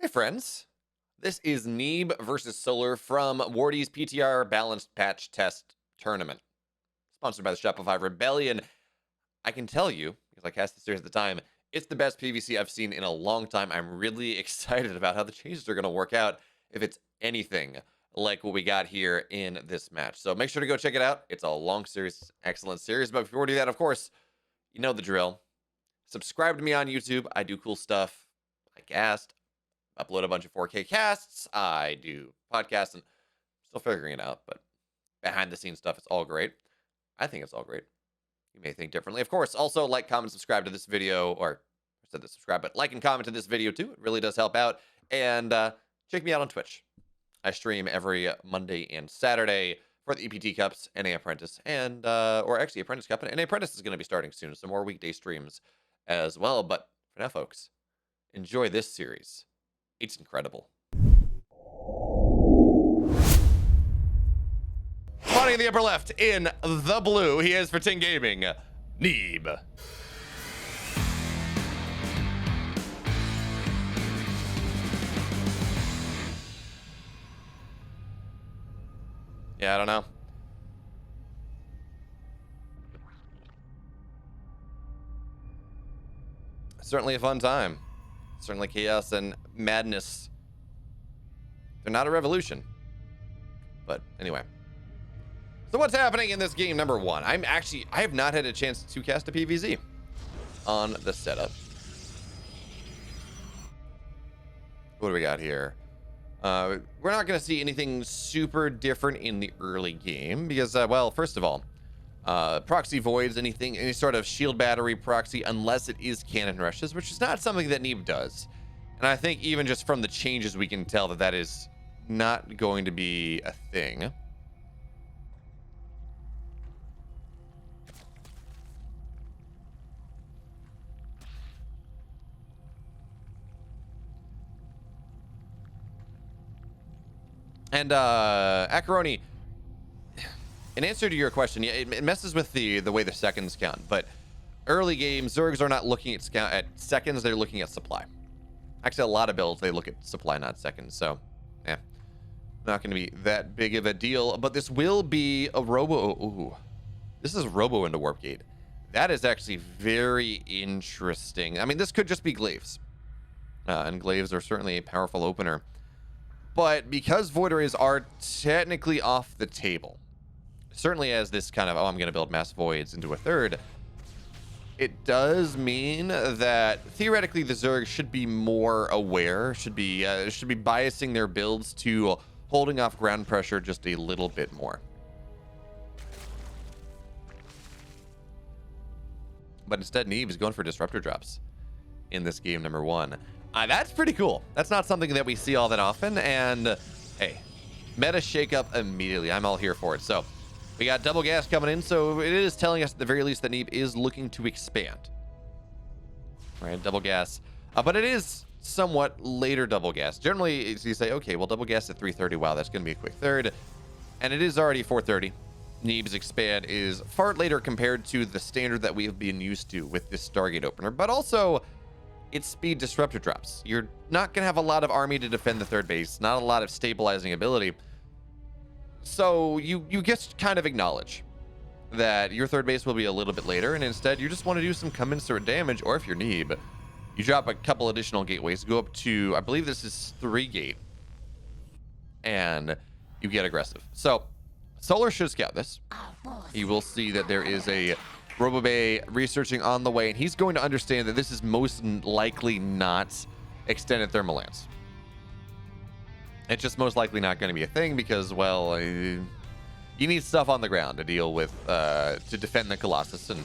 Hey friends, this is Neeb versus Solar from Wardy's PTR Balanced Patch Test Tournament, sponsored by the Shopify Rebellion. I can tell you, because I cast the series at the time, it's the best PvC I've seen in a long time. I'm really excited about how the changes are going to work out if it's anything like what we got here in this match. So make sure to go check it out. It's a long series, excellent series. But before we do that, of course, you know the drill. Subscribe to me on YouTube. I do cool stuff. I cast, upload a bunch of 4K casts. I do podcasts, and still figuring it out, but behind the scenes stuff, it's all great. I think it's all great. You may think differently. Of course, also like, comment, subscribe to this video, or I said to subscribe, but like and comment to this video too. It really does help out. And check me out on Twitch. I stream every Monday and Saturday for the EPT Cups, NA Apprentice, and or actually Apprentice Cup, and NA Apprentice is going to be starting soon. So more weekday streams as well. But for now, folks, enjoy this series. It's incredible. Spawning in the upper left in the blue, he is for Ting Gaming, Neeb. Yeah, I don't know. Certainly a fun time. Certainly chaos and madness. They're not a revolution. But anyway. So what's happening in this game number one? I have not had a chance to cast a PvZ on the setup. What do we got here? We're not going to see anything super different in the early game because, well, first of all, proxy voids any sort of shield battery proxy unless it is cannon rushes, which is not something that Neeb does. And I think even just from the changes we can tell that that is not going to be a thing. And Acaroni, in answer to your question, yeah, it messes with the way the seconds count, but early game Zergs are not looking at seconds, they're looking at supply. Actually, a lot of builds they look at supply, not seconds, so yeah, not going to be that big of a deal. But this will be a robo. Ooh, this is robo into warp gate. That is actually very interesting. I mean, this could just be glaives, and glaives are certainly a powerful opener. But because void arrays are technically off the table, certainly as this kind of, oh, I'm going to build mass voids into a third, it does mean that theoretically the Zerg should be more aware, should be biasing their builds to holding off ground pressure just a little bit more. But instead, Neeb is going for disruptor drops in this game number one. That's pretty cool. That's not something that we see all that often. And hey, meta shakeup immediately. I'm all here for it. So we got double gas coming in. So it is telling us at the very least that Neeb is looking to expand. All right, double gas. But it is somewhat later double gas. Generally, you say, okay, well, double gas at 3:30. Wow, that's going to be a quick third. And it is already 4:30. Neeb's expand is far later compared to the standard that we have been used to with this Stargate opener. But also, it's speed disruptor drops. You're not going to have a lot of army to defend the third base, not a lot of stabilizing ability. So you just kind of acknowledge that your third base will be a little bit later, and instead you just want to do some commensurate damage, or if you're Neeb, you drop a couple additional gateways, go up to, I believe this is 3 gate, and you get aggressive. So Solar should scout this. He will see that there is a RoboBay researching on the way, and he's going to understand that this is most likely not extended thermal lance. It's just most likely not going to be a thing because, well, you need stuff on the ground to deal with, to defend the Colossus, and,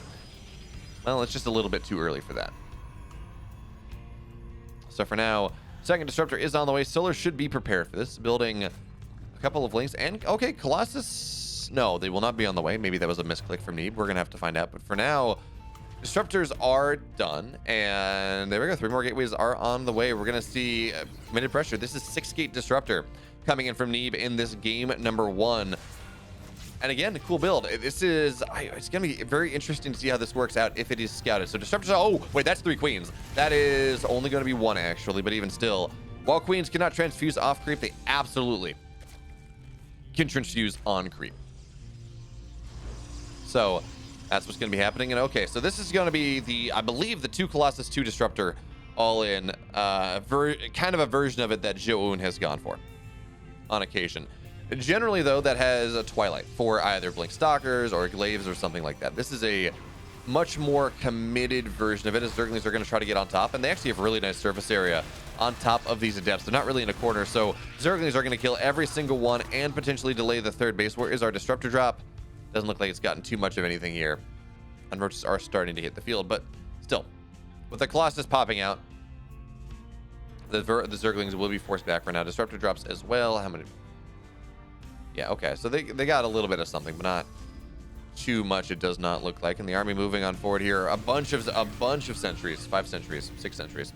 well, it's just a little bit too early for that. So for now, second disruptor is on the way. Solar should be prepared for this, building a couple of links, and, okay, Colossus. No, they will not be on the way. Maybe that was a misclick from Neeb. We're going to have to find out. But for now, disruptors are done. And there we go. 3 more gateways are on the way. We're going to see committed pressure. This is 6-gate disruptor coming in from Neeb in this game number one. And again, a cool build. This is, it's going to be very interesting to see how this works out if it is scouted. So disruptors, oh, wait, that's 3 queens. That is only going to be 1 actually, but even still, While queens cannot transfuse off creep, they absolutely can transfuse on creep. So that's what's going to be happening. And okay, so this is going to be the, I believe, the 2 Colossus 2 Disruptor all in, kind of a version of it that Jo-Un has gone for on occasion. Generally, though, that has a Twilight for either Blink Stalkers or Glaives or something like that. This is a much more committed version of it, as Zerglings are going to try to get on top, and they actually have really nice surface area on top of these Adepts. They're not really in a corner, so Zerglings are going to kill every single one and potentially delay the third base. Where is our Disruptor drop? Doesn't look like it's gotten too much of anything here. Unroaches are starting to hit the field, but still, with the Colossus popping out, the Zerglings will be forced back for now. Disruptor drops as well. How many? Yeah, okay, so they got a little bit of something, but not too much, it does not look like. And the army moving on forward here. A bunch of sentries, 5 sentries, 6 sentries.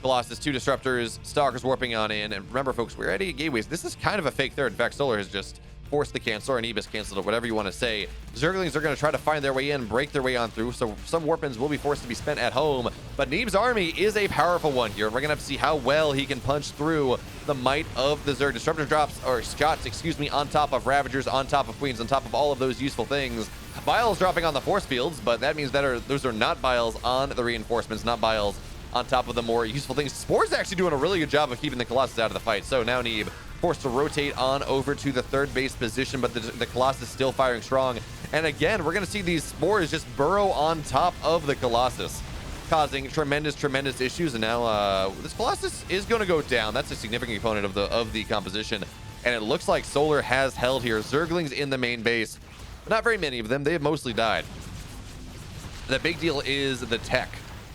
Colossus, 2 Disruptors, Stalkers warping on in. And remember, folks, we're at 8 gateways. This is kind of a fake third. In fact, Solar has just forced the cancel, or Neeb canceled it, whatever you want to say. Zerglings are going to try to find their way in, break their way on through. So some warp-ins will be forced to be spent at home. But Neeb's army is a powerful one here. We're going to have to see how well he can punch through the might of the Zerg. Disruptor drops, or shots, excuse me, on top of Ravagers, on top of Queens, on top of all of those useful things. Biles dropping on the force fields, but that means that those are not Biles on the reinforcements, not Biles on top of the more useful things. Spore's actually doing a really good job of keeping the Colossus out of the fight. So now Neeb forced to rotate on over to the third base position, but the Colossus still firing strong. And again, we're going to see these Spores just burrow on top of the Colossus, causing tremendous issues. And now this Colossus is going to go down. That's a significant component of the composition. And it looks like Solar has held here. Zerglings in the main base, but not very many of them. They have mostly died. The big deal is the tech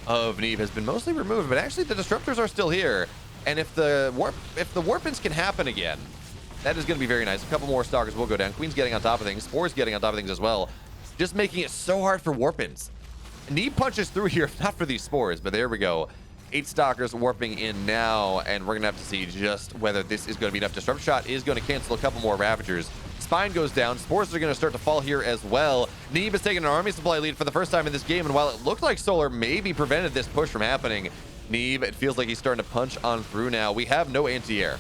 of Neeb has been mostly removed, but actually the Disruptors are still here. And if the warp-ins can happen again, that is going to be very nice. A couple more Stalkers will go down. Queen's getting on top of things. Spore's getting on top of things as well. Just making it so hard for warp-ins. Neeb punches through here, if not for these Spores, but there we go. 8 Stalkers warping in now, and we're going to have to see just whether this is going to be enough. Disrupt Shot is going to cancel a couple more Ravagers. Spine goes down. Spores are going to start to fall here as well. Neeb has taken an army supply lead for the first time in this game, and while it looked like Solar maybe prevented this push from happening, Neeb, it feels like he's starting to punch on through now. We have no anti-air.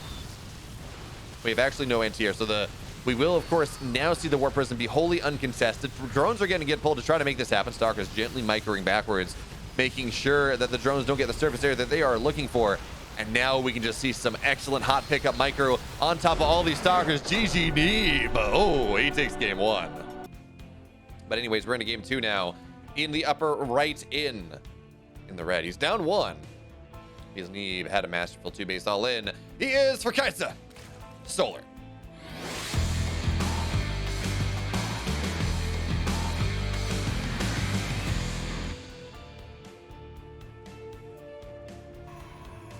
We have actually no anti-air, so we will, of course, now see the Warp Prism be wholly uncontested. Drones are going to get pulled to try to make this happen. Stalkers gently microing backwards, making sure that the drones don't get the surface area that they are looking for. And now we can just see some excellent hot pickup micro on top of all these Stalkers. GG Neeb. Oh, he takes game 1. But anyways, we're into game 2 now. In the upper right in the red. He's down 1. Because Neeb had a masterful 2 base all in. He is for Kaizi. Solar.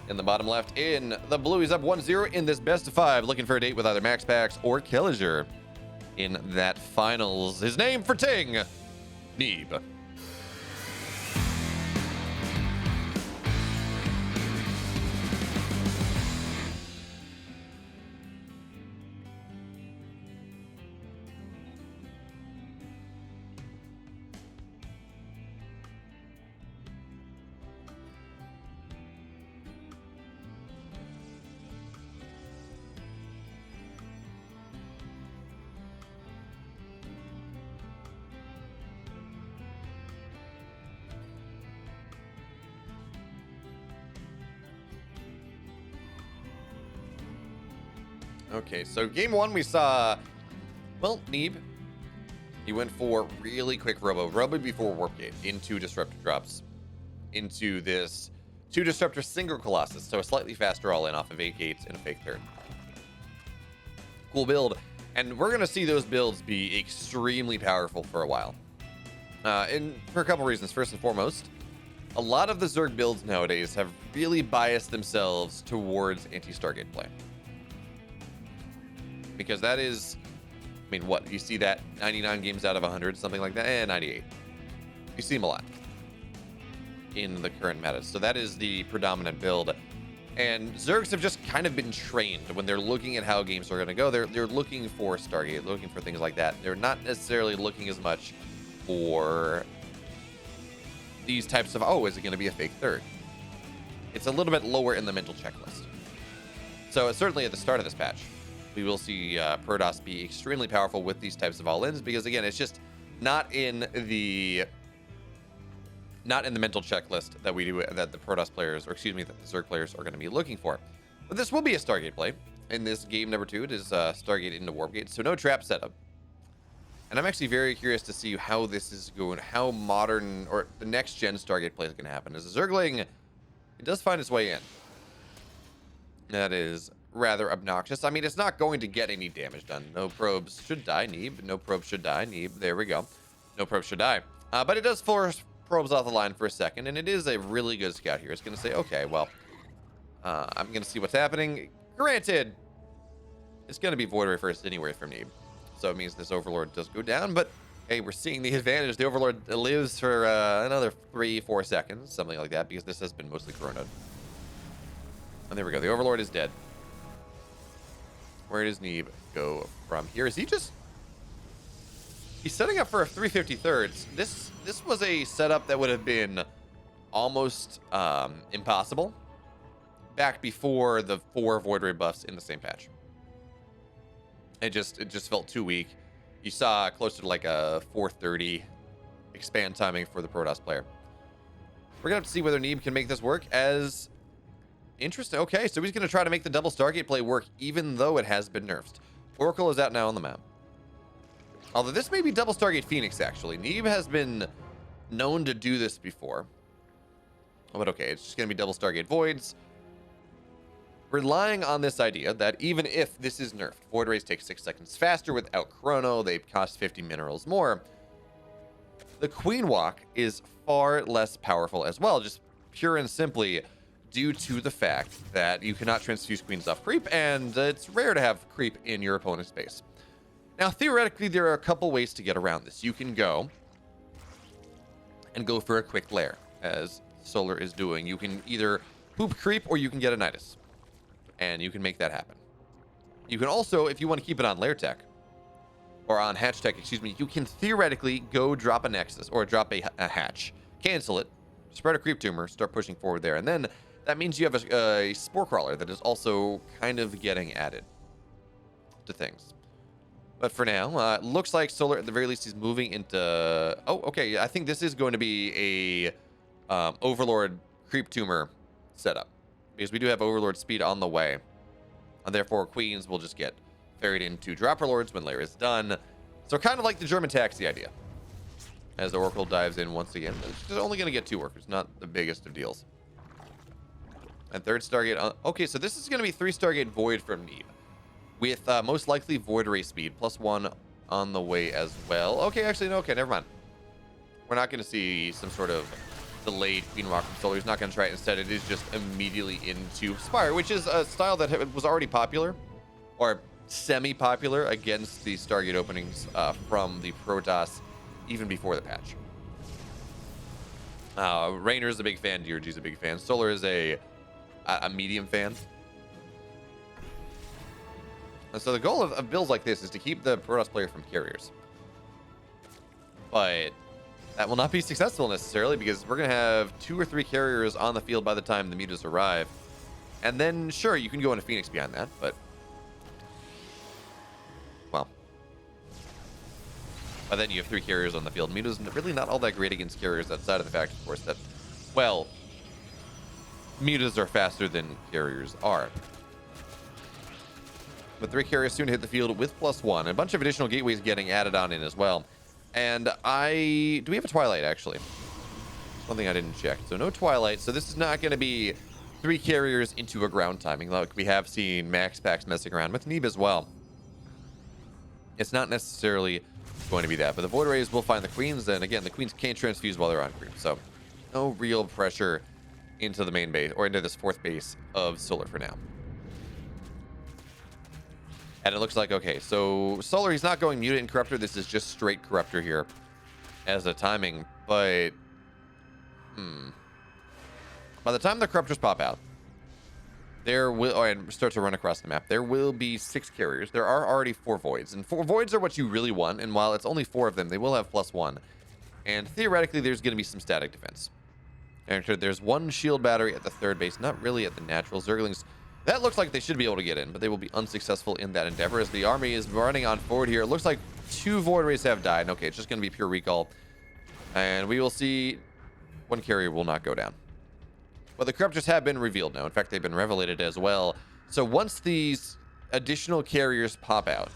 In the bottom left, in the blue, he's up 1-0 in this best of 5, looking for a date with either Max Pax or Killager in that finals. His name for Ting, Neeb. Okay, so game 1 we saw, well, Neeb, he went for really quick Robo before Warp Gate into Disruptor drops into this 2 Disruptor single Colossus, so a slightly faster all-in off of 8 gates and a fake third. Cool build, and we're going to see those builds be extremely powerful for a while. And for a couple reasons. First and foremost, a lot of the Zerg builds nowadays have really biased themselves towards anti-Stargate play. Because that is, I mean, what? You see that 99 games out of 100, something like that? 98. You see them a lot in the current meta. So that is the predominant build. And Zergs have just kind of been trained when they're looking at how games are going to go. They're looking for Stargate, looking for things like that. They're not necessarily looking as much for these types of, oh, is it going to be a fake third? It's a little bit lower in the mental checklist. So certainly at the start of this patch, we will see Protoss be extremely powerful with these types of all-ins, because again, it's just not in the mental checklist that we do, that the Protoss players, or excuse me, that the Zerg players are going to be looking for. But this will be a Stargate play. In this game number 2, it is Stargate into Warp Gate, so no trap setup. And I'm actually very curious to see how this is going, how modern or the next gen Stargate play is going to happen. As a Zergling, it does find its way in. That is rather obnoxious. I mean, it's not going to get any damage done. No probes should die, Neeb. No probes should die, Neeb. There we go. No probes should die. But it does force probes off the line for a second, and it is a really good scout here. It's going to say, okay, well, I'm going to see what's happening. Granted, it's going to be Void Ray first anyway from Neeb. So it means this Overlord does go down, but hey, we're seeing the advantage. The Overlord lives for another 3-4 seconds, something like that, because this has been mostly chronoed. And there we go. The Overlord is dead. Where does Neeb go from here? Is he just... He's setting up for a 353rd. This was a setup that would have been almost impossible back before the 4 Void Ray buffs in the same patch. It just felt too weak. You saw closer to like a 430 expand timing for the Protoss player. We're gonna have to see whether Neeb can make this work. As interesting. Okay, so he's gonna try to make the double Stargate play work, even though it has been nerfed. Oracle is out now on the map. Although this may be double Stargate Phoenix, actually. Neeb has been known to do this before. But okay, it's just gonna be double Stargate Voids. Relying on this idea that even if this is nerfed, Void Rays take 6 seconds faster without chrono, they cost 50 minerals more. The Queen Walk is far less powerful as well, just pure and simply due to the fact that you cannot transfuse queens off creep, and it's rare to have creep in your opponent's base. Now, theoretically, there are a couple ways to get around this. You can go for a quick lair, as Solar is doing. You can either poop creep or you can get a Nidus, and you can make that happen. You can also, if you want to keep it on lair tech, or on hatch tech, excuse me, you can theoretically go drop a Nexus or drop a hatch, cancel it, spread a creep tumor, start pushing forward there, and then that means you have a spore crawler that is also kind of getting added to things. But for now, it looks like Solar, at the very least, is moving into... Oh, okay, I think this is going to be a Overlord creep tumor setup, because we do have Overlord speed on the way, and therefore Queens will just get ferried into Dropper Lords when lair is done. So kind of like the German taxi idea. As the Oracle dives in once again, it's only going to get 2 workers, not the biggest of deals. And 3rd Stargate... Okay, so this is going to be 3 Stargate Void from Neeb, with most likely Void Ray speed, +1 on the way as well. Okay, actually, no, okay, never mind. We're not going to see some sort of delayed Queen Walk from Solar. He's not going to try it. Instead, it is just immediately into Spire, which is a style that was already popular, or semi-popular, against the Stargate openings from the Protoss even before the patch. Rainer's a big fan. DRG's a big fan. Solar is a medium fan. And so the goal of builds like this is to keep the Protoss player from carriers. But that will not be successful necessarily, because we're going to have 2 or 3 carriers on the field by the time the mutas arrive. And then, sure, you can go into Phoenix behind that, but... Well. By then you have 3 carriers on the field. Mutas really not all that great against carriers, outside of the fact, of course, that, well, mutas are faster than carriers are. But 3 carriers soon hit the field with +1. A bunch of additional gateways getting added on in as well. And do we have a Twilight, actually? One thing I didn't check. So no Twilight. So this is not going to be 3 carriers into a ground timing, like we have seen Max Packs messing around with Neeb as well. It's not necessarily going to be that. But the Void Rays will find the Queens. And again, the Queens can't transfuse while they're on creep. So no real pressure into the main base, or into this 4th base of Solar for now. And it looks like, okay, so Solar, he's not going Mutant and Corruptor. This is just straight Corruptor here as a timing. But, by the time the Corruptors pop out, there will, and start to run across the map, there will be 6 carriers. There are already 4 Voids. And 4 Voids are what you really want. And while it's only 4 of them, they will have +1. And theoretically, there's going to be some static defense. And there's 1 shield battery at the 3rd base, not really at the natural. Zerglings That looks like they should be able to get in, but they will be unsuccessful in that endeavor as the army is running on forward here. It looks like 2 Void Rays have died. Okay, it's just going to be pure recall. And we will see 1 carrier will not go down. But the Corruptors have been revealed now. In fact, they've been revelated as well. So once these additional carriers pop out,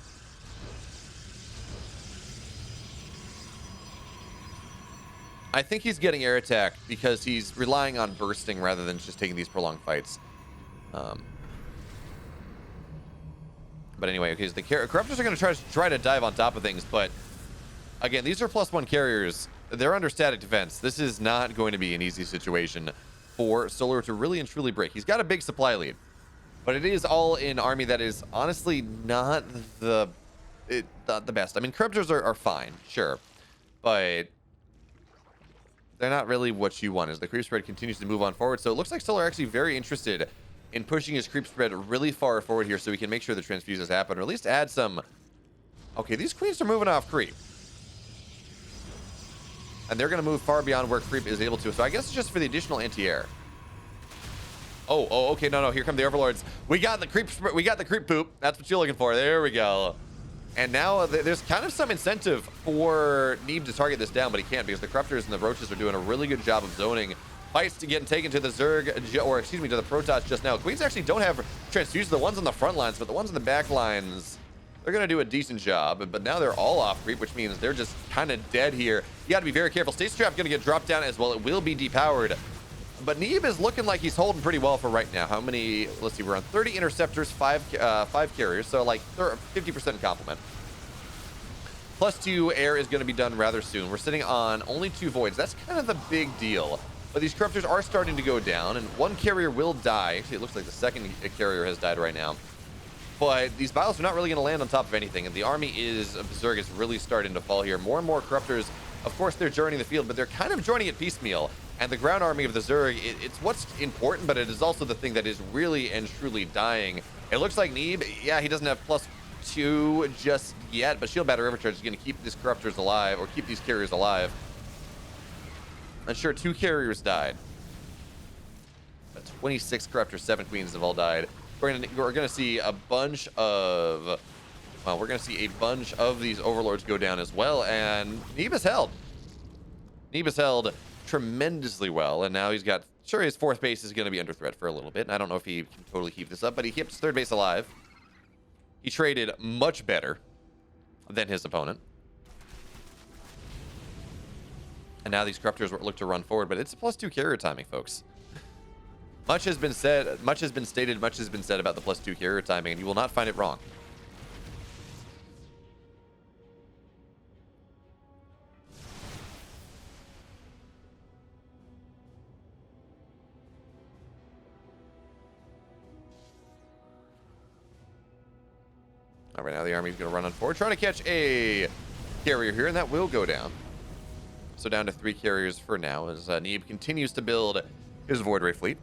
I think he's getting air attack because he's relying on bursting rather than just taking these prolonged fights. But anyway, okay, so the Corruptors are going to try to dive on top of things, but again, these are +1 carriers. They're under static defense. This is not going to be an easy situation for Solar to really and truly break. He's got a big supply lead, but it is all in army that is honestly not the best. I mean, Corruptors are fine, sure, but they're not really what you want as the creep spread continues to move on forward. So it looks like Solar actually very interested in pushing his creep spread really far forward here so he can make sure the transfuses happen, or at least add some... Okay, these queens are moving off creep. And they're going to move far beyond where creep is able to. So I guess it's just for the additional anti-air. Oh, okay, no, here come the overlords. We got the creep poop. That's what you're looking for. There we go. And now there's kind of some incentive for Neeb to target this down, but he can't because the Corruptors and the Roaches are doing a really good job of zoning fights to get taken to the Zerg, or excuse me, to the Protoss just now. Queens actually don't have transfusions, the ones on the front lines, but the ones on the back lines, they're going to do a decent job. But now they're all off creep, which means they're just kind of dead here. You got to be very careful. Stage Trap going to get dropped down as well. It will be depowered. But Neeb is looking like he's holding pretty well for right now. How many? Let's see, we're on 30 interceptors, 5 carriers, so like 50% complement. +2 air is going to be done rather soon. We're sitting on only 2 voids. That's kind of the big deal. But these Corruptors are starting to go down, and 1 carrier will die. Actually, it looks like the 2nd carrier has died right now. But these Biles are not really going to land on top of anything, and the army of Zerg is really starting to fall here. More and more Corruptors, of course, they're joining the field, but they're kind of joining it piecemeal. And the ground army of the Zerg, it's what's important, but it is also the thing that is really and truly dying. It looks like Neeb, yeah, he doesn't have +2 just yet, but Shield Battery Overcharge is going to keep these Corruptors alive, or keep these carriers alive. And sure, 2 carriers died. But 26 Corruptors, 7 Queens have all died. We're gonna see a bunch of... Well, we're gonna see a bunch of these Overlords go down as well, and Neeb is held. Neeb is held tremendously well, and now he's got... Sure, his 4th base is gonna be under threat for a little bit, and I don't know if he can totally keep this up, but he kept his 3rd base alive. He traded much better than his opponent. And now these Corruptors look to run forward, but it's a +2 carrier timing, folks. Much has been said, much has been stated, much has been said about the +2 carrier timing, and you will not find it wrong. All right, now the army's going to run on forward, trying to catch a carrier here, and that will go down. So down to 3 carriers for now as Neeb continues to build his Void Ray fleet.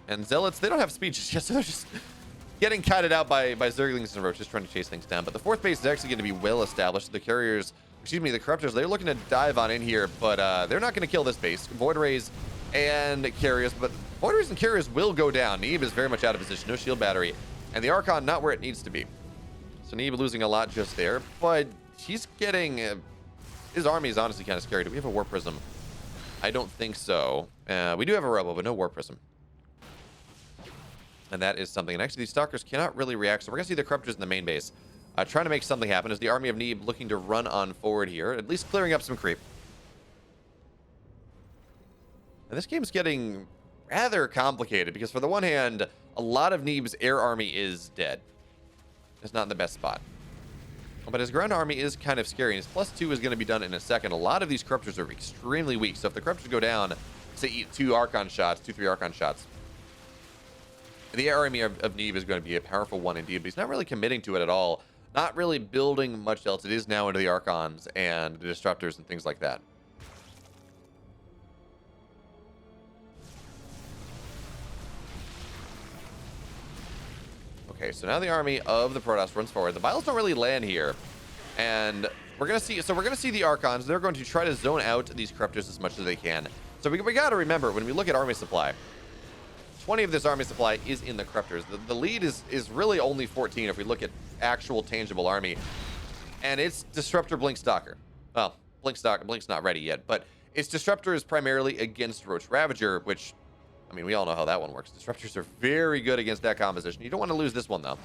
And Zealots, they don't have speed just yet, so they're just getting kited out by Zerglings and Roaches trying to chase things down. But the 4th base is actually going to be well established. The carriers, excuse me, the Corruptors, they're looking to dive on in here, but they're not going to kill this base. Void Rays and carriers, but Void Rays and carriers will go down. Neeb is very much out of position, no shield battery. And the Archon not where it needs to be. So Neeb losing a lot just there, but he's getting... his army is honestly kind of scary. Do we have a War Prism? I don't think so. We do have a Robo, but no War Prism. And that is something. And actually, these Stalkers cannot really react, so we're going to see the Corruptors in the main base trying to make something happen as the army of Neeb looking to run on forward here, at least clearing up some creep. And this game's getting rather complicated because, for the one hand, a lot of Neeb's air army is dead. It's not in the best spot. But his ground army is kind of scary, and his +2 is going to be done in a second. A lot of these Corruptors are extremely weak, so if the Corruptors go down, say, eat 3 Archon shots, the air army of Neeb is going to be a powerful one indeed, but he's not really committing to it at all. Not really building much else. It is now into the Archons and the Disruptors and things like that. Okay, so now the army of the Protoss runs forward. The Biles don't really land here, and we're gonna see. So we're gonna see the Archons. They're going to try to zone out these Corruptors as much as they can. So we got to remember when we look at army supply, 20 of this army supply is in the Corruptors. The lead is really only 14 if we look at actual tangible army. And it's Disruptor Blink Stalker. Well, Blink's not ready yet, but its Disruptor is primarily against Roach Ravager, which, I mean, we all know how that one works. Disruptors are very good against that composition. You don't want to lose this one, though.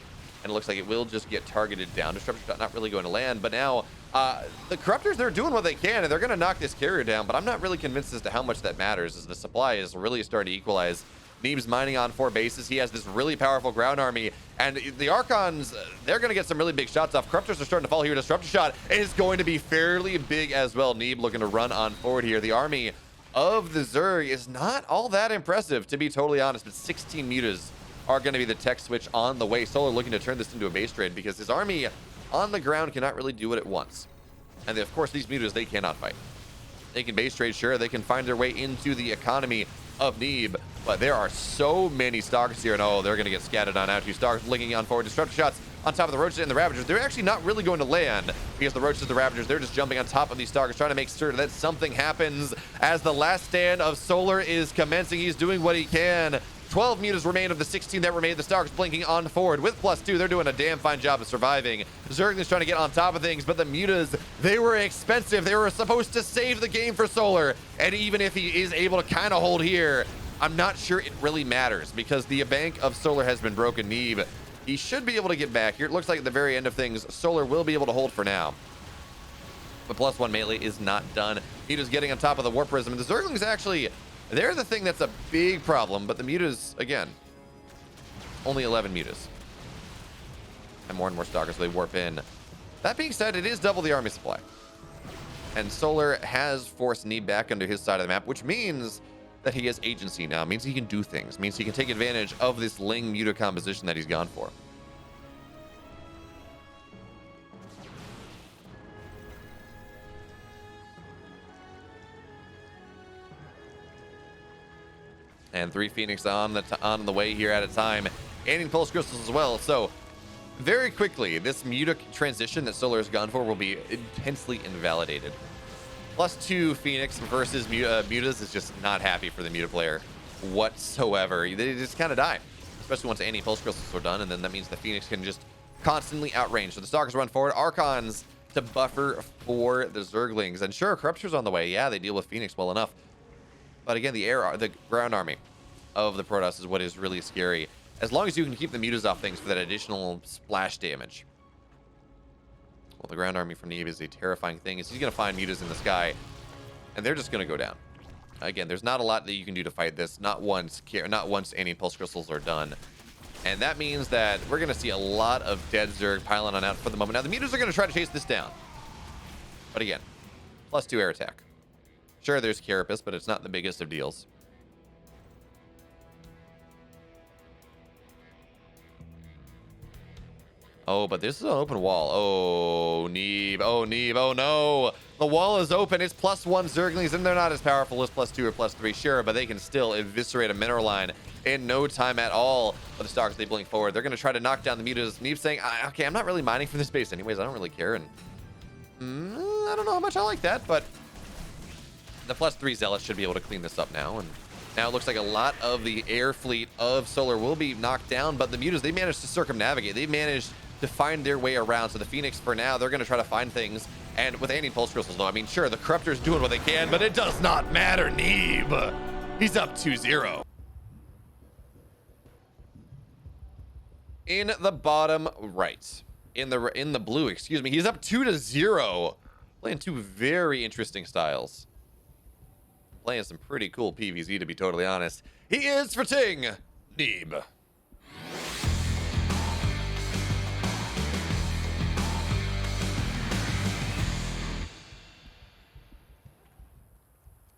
And it looks like it will just get targeted down. Disruptor's not really going to land, but now the Corruptors, they're doing what they can, and they're going to knock this carrier down, but I'm not really convinced as to how much that matters, as the supply is really starting to equalize. Neeb's mining on 4 bases. He has this really powerful ground army, and the Archons, they're going to get some really big shots off. Corruptors are starting to fall here. Disruptor shot is going to be fairly big as well. Neeb looking to run on forward here. The army of the Zerg is not all that impressive, to be totally honest, but 16 mutas are going to be the tech switch on the way. Solar looking to turn this into a base trade because his army on the ground cannot really do what it wants. And of course, these mutas, they cannot fight. They can base trade, sure. They can find their way into the economy of Neeb, but there are so many Stalkers here, and oh, they're going to get scattered on out. 2 Stalkers linking on forward. Disruptor shots on top of the Roaches and the Ravagers. They're actually not really going to land because the Roaches and the Ravagers, they're just jumping on top of these Stalkers, trying to make sure that something happens as the last stand of Solar is commencing. He's doing what he can. 12 mutas remain of the 16 that remain. The Stalkers blinking on forward with +2. They're doing a damn fine job of surviving. Zergling's trying to get on top of things, but the mutas, they were expensive. They were supposed to save the game for Solar. And even if he is able to kind of hold here, I'm not sure it really matters because the bank of Solar has been broken. Neeb, he should be able to get back here. It looks like at the very end of things, Solar will be able to hold for now. But +1 melee is not done. Muta's getting on top of the Warp Prism. And the Zerglings actually, they're the thing that's a big problem, but the mutas, again, only 11 mutas. And more Stalkers, so they warp in. That being said, it is double the army supply. And Solar has forced Neeb back under his side of the map, which means that he has agency now. It means he can do things. It means he can take advantage of this Ling muta composition that he's gone for. And 3 Phoenix on the way here at a time, adding Pulse Crystals as well. So very quickly, this muta transition that Solar has gone for will be intensely invalidated. +2 Phoenix versus mutas is just not happy for the muta player whatsoever. They just kind of die, especially once any Pulse Crystals are done, and then that means the Phoenix can just constantly outrange. So the Stalkers run forward, Archons to buffer for the Zerglings, and sure, Corruptors on the way. Yeah, they deal with Phoenix well enough. But again, the ground army of the Protoss is what is really scary. As long as you can keep the mutas off things for that additional splash damage. Well, the ground army from Neeb is a terrifying thing. He's going to find mutas in the sky, and they're just going to go down. Again, there's not a lot that you can do to fight this. Not once any Pulse Crystals are done. And that means that we're going to see a lot of dead Zerg piling on out for the moment. Now, the mutas are going to try to chase this down. But again, +2 air attack. Sure, there's Carapace, but it's not the biggest of deals. Oh, but this is an open wall. Oh, Neeb. Oh, Neeb. Oh, no. The wall is open. It's +1 Zerglings, and they're not as powerful as +2 or +3, sure, but they can still eviscerate a mineral line in no time at all. But the Stalkers, they blink forward. They're going to try to knock down the mutas. Neeb's saying, okay, I'm not really mining for this base anyways. I don't really care. And I don't know how much I like that, but the +3 Zealots should be able to clean this up now. And now it looks like a lot of the air fleet of Solar will be knocked down, but the mutas, they managed to circumnavigate. They managed to find their way around. So the Phoenix, for now, they're going to try to find things. And with Pulse Crystals, though, I mean, sure, the Corruptor's doing what they can, but it does not matter. Neeb, he's up 2-0. In the bottom right, in the blue, excuse me, he's up 2-0. Playing 2 very interesting styles. Playing some pretty cool PvZ, to be totally honest. He is for Ting, Neeb.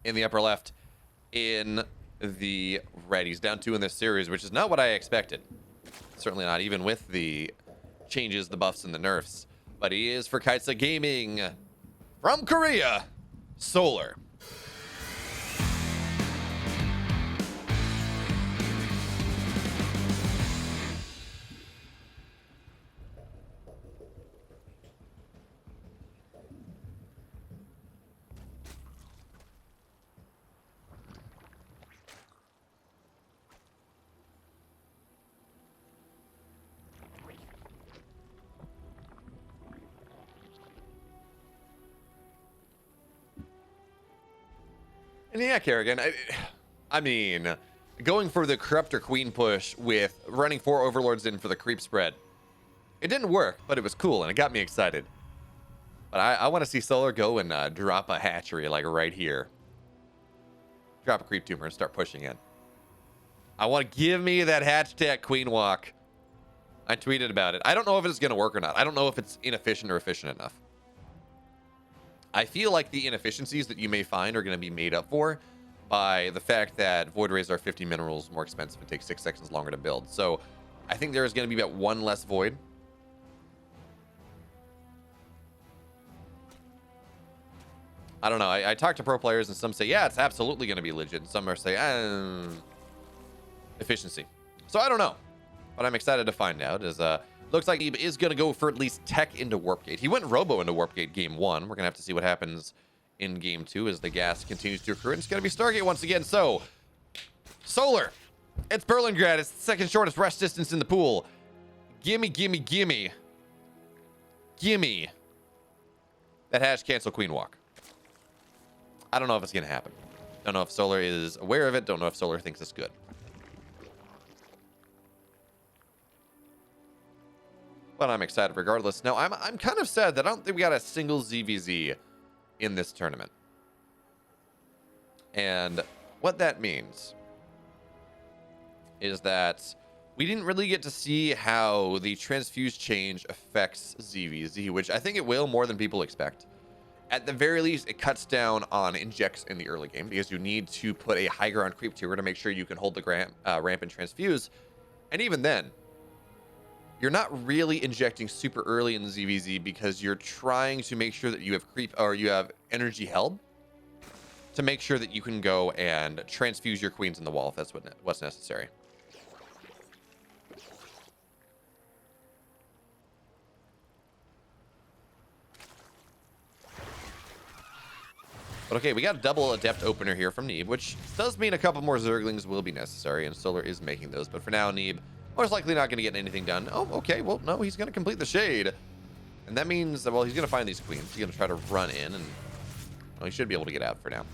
In the upper left, in the red. He's down 2 in this series, which is not what I expected. Certainly not, even with the changes, the buffs, and the nerfs. But he is for Kaizi Gaming. From Korea, Solar. And yeah, Kerrigan, I mean, going for the Corruptor Queen push with running 4 Overlords in for the creep spread, it didn't work, but it was cool, and it got me excited. But I want to see Solar go and drop a hatchery, like right here. Drop a creep tumor and start pushing in. I want to give me that hashtag Queen Walk. I tweeted about it. I don't know if it's going to work or not. I don't know if it's inefficient or efficient enough. I feel like the inefficiencies that you may find are going to be made up for by the fact that Void Rays are 50 minerals more expensive and take 6 seconds longer to build. So I think there is going to be about 1 less Void. I don't know. I talked to pro players and some say, yeah, it's absolutely going to be legit. And some are saying, efficiency. So I don't know. But I'm excited to find out. As looks like he is going to go for at least tech into Warp Gate. He went Robo into Warp Gate game 1. We're going to have to see what happens in game 2 as the gas continues to accrue. And it's going to be Stargate once again. So, Solar. It's Berlingrad. It's the second shortest rest distance in the pool. Gimme, gimme, gimme. Gimme. That hash cancel Queen Walk. I don't know if it's going to happen. Don't know if Solar is aware of it. Don't know if Solar thinks it's good. But I'm excited regardless. Now, I'm kind of sad that I don't think we got a single ZVZ in this tournament. And what that means is that we didn't really get to see how the transfuse change affects ZVZ, which I think it will more than people expect. At the very least, it cuts down on injects in the early game because you need to put a high ground creep tier to make sure you can hold the ramp and transfuse. And even then, you're not really injecting super early in the ZVZ because you're trying to make sure that you have creep or you have energy held to make sure that you can go and transfuse your queens in the wall if that's what's necessary. But okay, we got a double adept opener here from Neeb, which does mean a couple more Zerglings will be necessary, and Solar is making those. But for now, Neeb most likely not going to get anything done. Oh, okay. Well, no, he's going to complete the shade. And that means that, well, he's going to find these queens. He's going to try to run in, and well, he should be able to get out for now.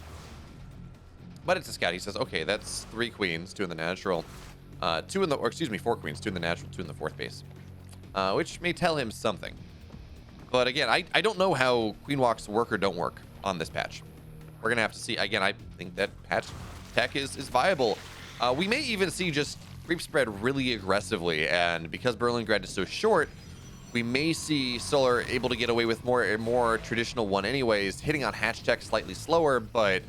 But it's a scout. He says, okay, that's 3 queens, 2 in the natural, 4 queens, 2 in the natural, 2 in the 4th base, which may tell him something. But again, I don't know how Queen Walks work or don't work on this patch. We're going to have to see. Again, I think that patch tech is viable. We may even see just creep spread really aggressively, and because Berlingrad is so short, we may see Solar able to get away with more traditional one anyways, hitting on hatch tech slightly slower. But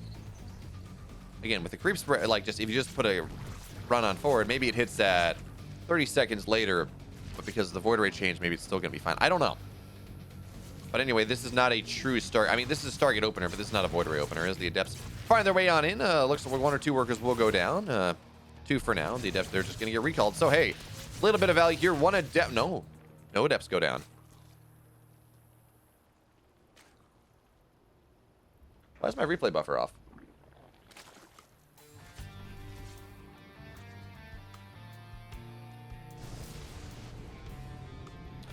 again, with the creep spread, like just if you just put a run on forward, maybe it hits at 30 seconds later, but because of the void rate change, maybe it's still gonna be fine. I don't know. But anyway, this is not a true start. I mean, this is a Stargate opener, but this is not a void ray opener. As the adepts find their way on in, looks like 1 or 2 workers will go down. 2 for now. The adepts, they're just going to get recalled. So, hey, a little bit of value here. 1 adept. No adepts go down. Why is my replay buffer off?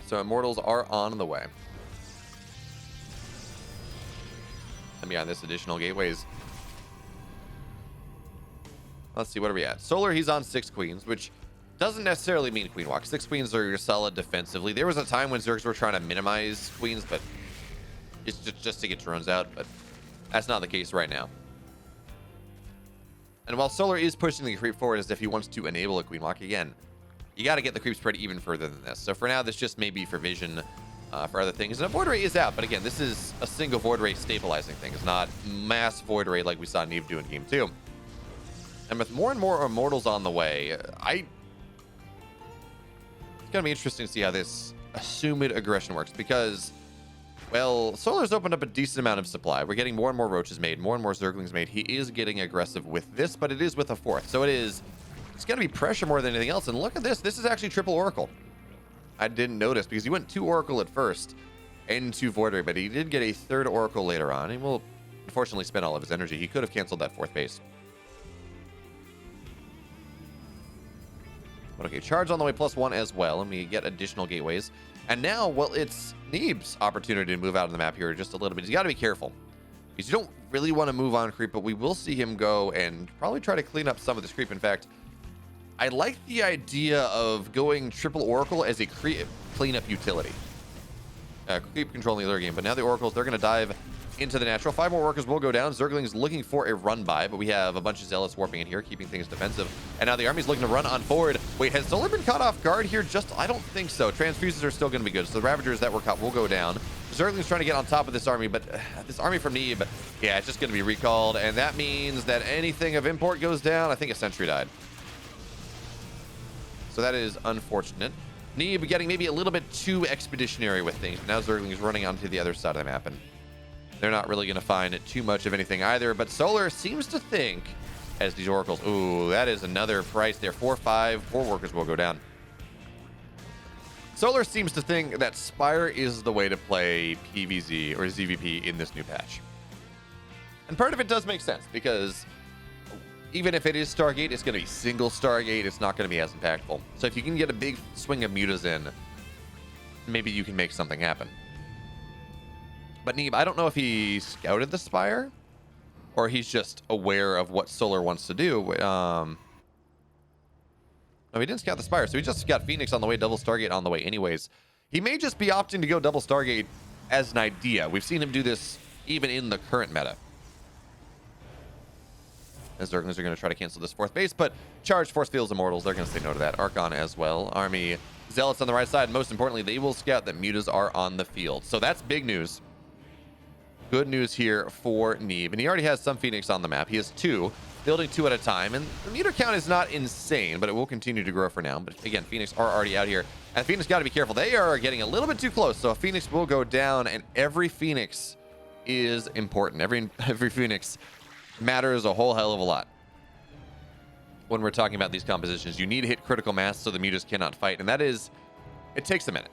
So, Immortals are on the way. And beyond this, additional gateways. Let's see, what are we at? Solar, he's on 6 queens, which doesn't necessarily mean Queen Walk. 6 queens are solid defensively. There was a time when Zergs were trying to minimize queens, but it's just to get drones out, but that's not the case right now. And while Solar is pushing the creep forward as if he wants to enable a Queen Walk, again, you got to get the creep spread even further than this. So for now, this just may be for vision, for other things. And a void ray is out, but again, this is a single void ray stabilizing thing. It's not mass void ray like we saw Neeb do in game 2. And with more and more Immortals on the way, it's going to be interesting to see how this assumed aggression works because, well, Solar's opened up a decent amount of supply. We're getting more and more roaches made, more and more Zerglings made. He is getting aggressive with this, but it is with a 4th. So it's going to be pressure more than anything else. And look at this. This is actually triple Oracle. I didn't notice because he went 2 Oracle at first and 2 Void Ray, but he did get a 3rd Oracle later on. He will unfortunately spend all of his energy. He could have canceled that 4th base. But okay, charge on the way +1 as well, and we get additional gateways. And now, well, it's Neeb's opportunity to move out of the map here just a little bit. He's got to be careful because you don't really want to move on creep, but we will see him go and probably try to clean up some of this creep. In fact, I like the idea of going triple Oracle as a cleanup utility. Creep controlling the other game, but now the Oracles, they're going to dive into the natural. 5 more workers will go down. Zergling's looking for a run by, but we have a bunch of Zealots warping in here, keeping things defensive. And now the army's looking to run on forward. Wait, has Solar been caught off guard here? I don't think so. Transfuses are still going to be good. So the Ravagers that were caught will go down. Zergling's trying to get on top of this army, but this army from Neeb, yeah, it's just going to be recalled. And that means that anything of import goes down. I think a sentry died. So that is unfortunate. Neeb getting maybe a little bit too expeditionary with things. But now Zergling is running onto the other side of the map, and they're not really going to find too much of anything either. But Solar seems to think, as these Oracles, ooh, that is another price there. 4 workers will go down. Solar seems to think that Spire is the way to play PvZ or ZVP in this new patch. And part of it does make sense, because even if it is Stargate, it's going to be single Stargate. It's not going to be as impactful. So if you can get a big swing of mutas in, maybe you can make something happen. But Neeb, I don't know if he scouted the Spire or he's just aware of what Solar wants to do. No, he didn't scout the Spire, so he just got Phoenix on the way, double Stargate on the way anyways. He may just be opting to go double Stargate as an idea. We've seen him do this even in the current meta. As Zerglings are going to try to cancel this 4th base, but charge Force Fields Immortals, they're going to say no to that. Archon as well. Army Zealots on the right side. Most importantly, they will scout that mutas are on the field. So that's big news. Good news here for Neeb. And he already has some Phoenix on the map. He has 2, building 2 at a time. And the muta count is not insane, but it will continue to grow for now. But again, Phoenix are already out here. And Phoenix got to be careful. They are getting a little bit too close. So a Phoenix will go down, and every Phoenix is important. Every Phoenix matters a whole hell of a lot when we're talking about these compositions. You need to hit critical mass so the mutas cannot fight, and that is, it takes a minute.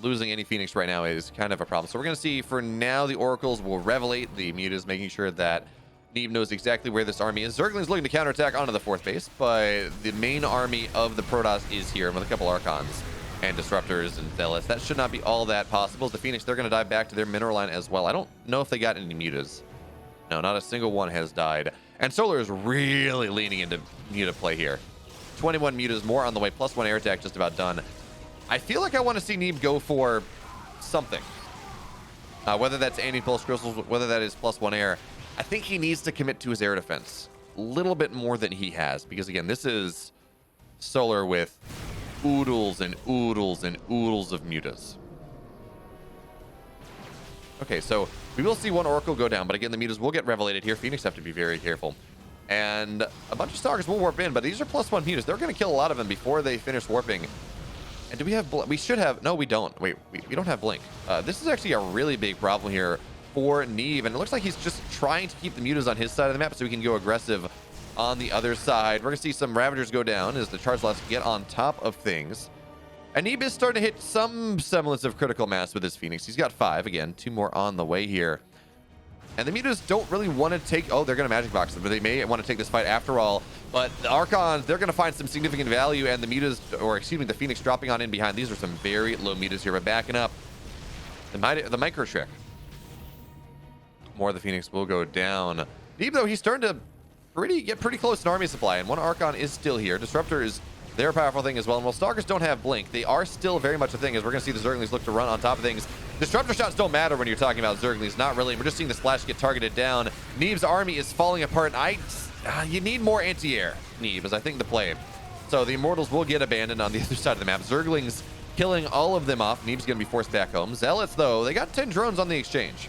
Losing any Phoenix right now is kind of a problem. So we're going to see, for now, the Oracles will revelate the mutas, making sure that Neeb knows exactly where this army is. Zergling's looking to counterattack onto the 4th base, but the main army of the Protoss is here with a couple Archons and Disruptors and Zealots. That should not be all that possible. As the Phoenix, they're going to dive back to their mineral line as well. I don't know if they got any mutas. No, not a single one has died. And Solar is really leaning into muta play here. 21 mutas, more on the way, +1 air attack just about done. I feel like I want to see Neeb go for something. Whether that's anti-pulse crystals, whether that is +1 air. I think he needs to commit to his air defense a little bit more than he has. Because again, this is Solar with oodles and oodles and oodles of mutas. Okay, so we will see one Oracle go down, but again, the mutas will get revelated here. Phoenix have to be very careful. And a bunch of Stalkers will warp in, but these are +1 mutas. They're going to kill a lot of them before they finish warping. And do we have... we should have... No, we don't. Wait, we don't have Blink. This is actually a really big problem here for Neeb, and it looks like he's just trying to keep the mutas on his side of the map so he can go aggressive on the other side. We're going to see some Ravagers go down as the charge lots get on top of things. And Neeb is starting to hit some semblance of critical mass with his Phoenix. He's got 5. Again, 2 more on the way here. And the mutas don't really want to take... Oh, they're going to magic box them, but they may want to take this fight after all. But the Archons, they're going to find some significant value, and the mutas, or excuse me, the Phoenix dropping on in behind. These are some very low mutas here, but backing up. The micro trick. More of the Phoenix will go down. Neeb, though, he's starting to get pretty close to army supply, and one Archon is still here. Disruptor is their powerful thing as well. And while Stalkers don't have Blink, they are still very much a thing, as we're going to see the Zerglings look to run on top of things. Disruptor shots don't matter when you're talking about Zerglings. Not really. We're just seeing the Splash get targeted down. Neeb's army is falling apart. You need more anti-air, Neeb, is I think the play. So the Immortals will get abandoned on the other side of the map. Zerglings killing all of them off. Neeb's going to be forced back home. Zealots, though, they got 10 drones on the exchange.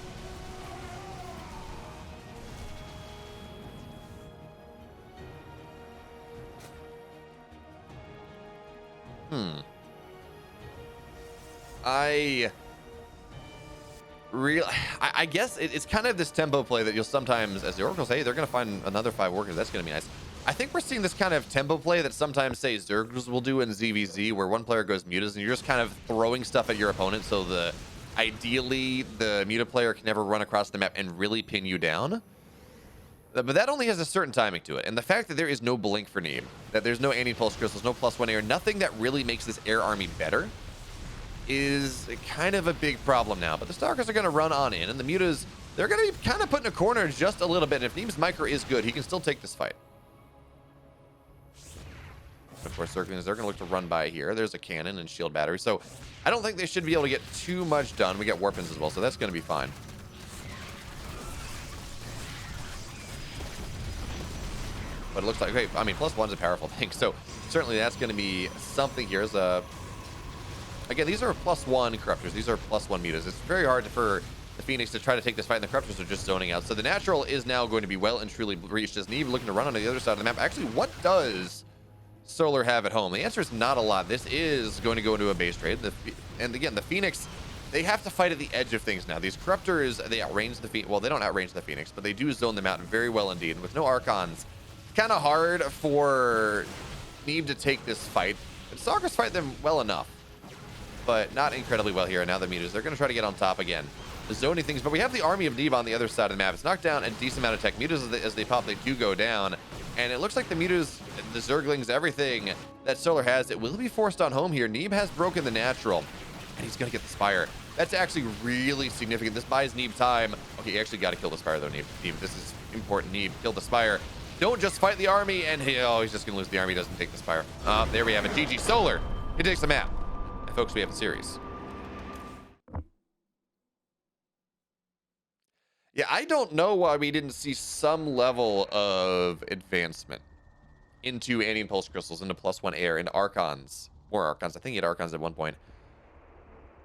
I guess it's kind of this tempo play that you'll sometimes, as the Oracles say, they're going to find another 5 workers. That's going to be nice. I think we're seeing this kind of tempo play that sometimes, say, Zergs will do in ZVZ, where one player goes mutas and you're just kind of throwing stuff at your opponent, so ideally the muta player can never run across the map and really pin you down. But that only has a certain timing to it. And the fact that there is no Blink for Neeb, that there's no anti-pulse crystals, no +1 air, nothing that really makes this air army better, is kind of a big problem now. But the Stalkers are going to run on in, and the mutas they're going to be kind of put in a corner just a little bit. And if Neeb's micro is good, he can still take this fight. Of course, they're going to look to run by here. There's a cannon and shield battery. So I don't think they should be able to get too much done. We got warpins as well, so that's going to be fine. But it looks like, okay, I mean, +1's a powerful thing. So certainly that's going to be something here. Again, these are +1 corruptors. These are +1 mutas. It's very hard for the Phoenix to try to take this fight, and the corruptors are just zoning out. So the natural is now going to be well and truly breached as Neeb looking to run on the other side of the map. Actually, what does Solar have at home? The answer is not a lot. This is going to go into a base trade. And again, the Phoenix, they have to fight at the edge of things now. These corruptors, they outrange the Phoenix. Well, they don't outrange the Phoenix, but they do zone them out very well indeed. And with no Archons, kind of hard for Neeb to take this fight. But Stalkers fight them well enough, but not incredibly well here. And now the mutas, they're going to try to get on top again, zoning things. But we have the army of Neeb on the other side of the map. It's knocked down a decent amount of tech. Mutas, as they pop, they do go down. And it looks like the mutas, the Zerglings, everything that Solar has, it will be forced on home here. Neeb has broken the natural, and he's going to get the Spire. That's actually really significant. This buys Neeb time. Okay, you actually got to kill the Spire, though, Neeb. This is important. Neeb, kill the Spire. Don't just fight the army, and he's just going to lose the army. He doesn't take the Spire. There we have it. GG Solar. He takes the map. And folks, we have a series. Yeah, I don't know why we didn't see some level of advancement into Andean Pulse Crystals, into +1 air, into Archons. More Archons. I think he had Archons at one point.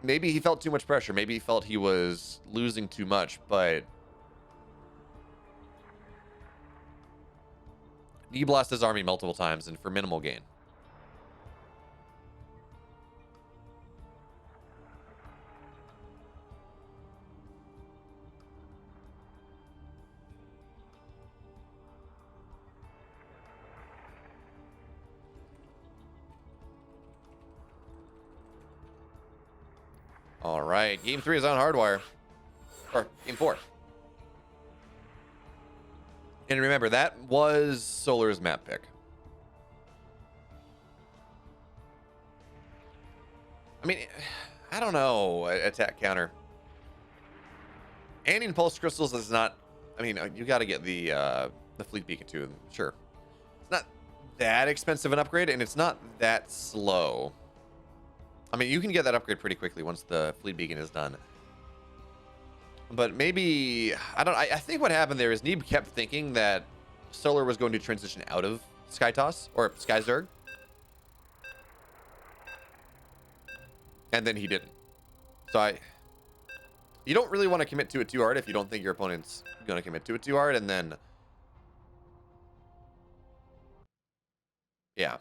Maybe he felt too much pressure. Maybe he felt he was losing too much, but he lost his army multiple times and for minimal gain. All right, game 3 is on Hardwire, or game 4. And remember, that was Solar's map pick. I mean, I don't know, attack counter. Andean Pulse Crystals is not, I mean, you got to get the Fleet Beacon too, sure. It's not that expensive an upgrade, and it's not that slow. I mean, you can get that upgrade pretty quickly once the Fleet Beacon is done. But maybe, I think what happened there is Neeb kept thinking that Solar was going to transition out of Sky Toss, or Sky Zerg. And then he didn't. So you don't really want to commit to it too hard if you don't think your opponent's going to commit to it too hard, and then, yeah.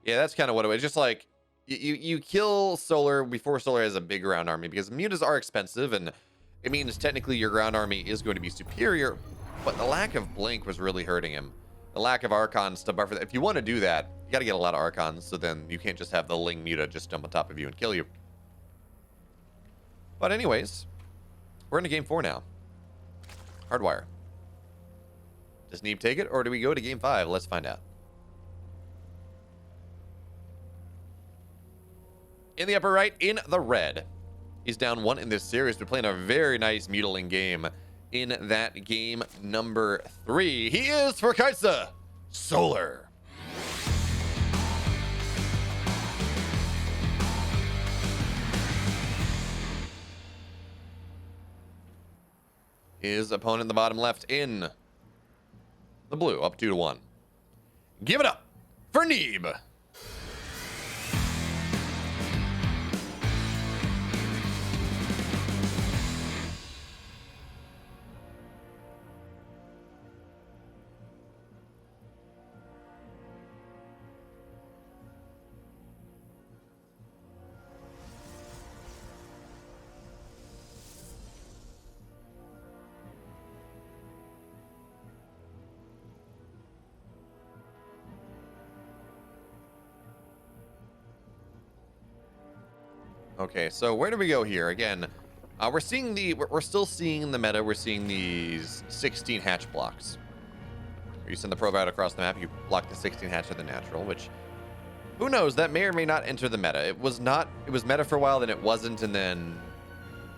Yeah, that's kind of what it was. Just like, you kill Solar before Solar has a big ground army, because mutas are expensive, and it means technically your ground army is going to be superior, but the lack of Blink was really hurting him. The lack of Archons to buffer that. If you want to do that, you got to get a lot of Archons, so then you can't just have the Ling Muta just jump on top of you and kill you. But anyways, we're into game 4 now. Hardwire. Does Neeb take it, or do we go to game 5? Let's find out. In the upper right, in the red, he's down 1 in this series. They're playing a very nice Mutiling game in that game number 3. He is, for Kaizi, Solar. His opponent in the bottom left in the blue, up 2-1. Give it up for Neeb. Okay, so where do we go here? Again, we're still seeing the meta. We're seeing these 16 hatch blocks. You send the probe out across the map, you block the 16 hatch of the natural, which Who knows? That may or may not enter the meta. It was not. It was meta for a while, then it wasn't, and then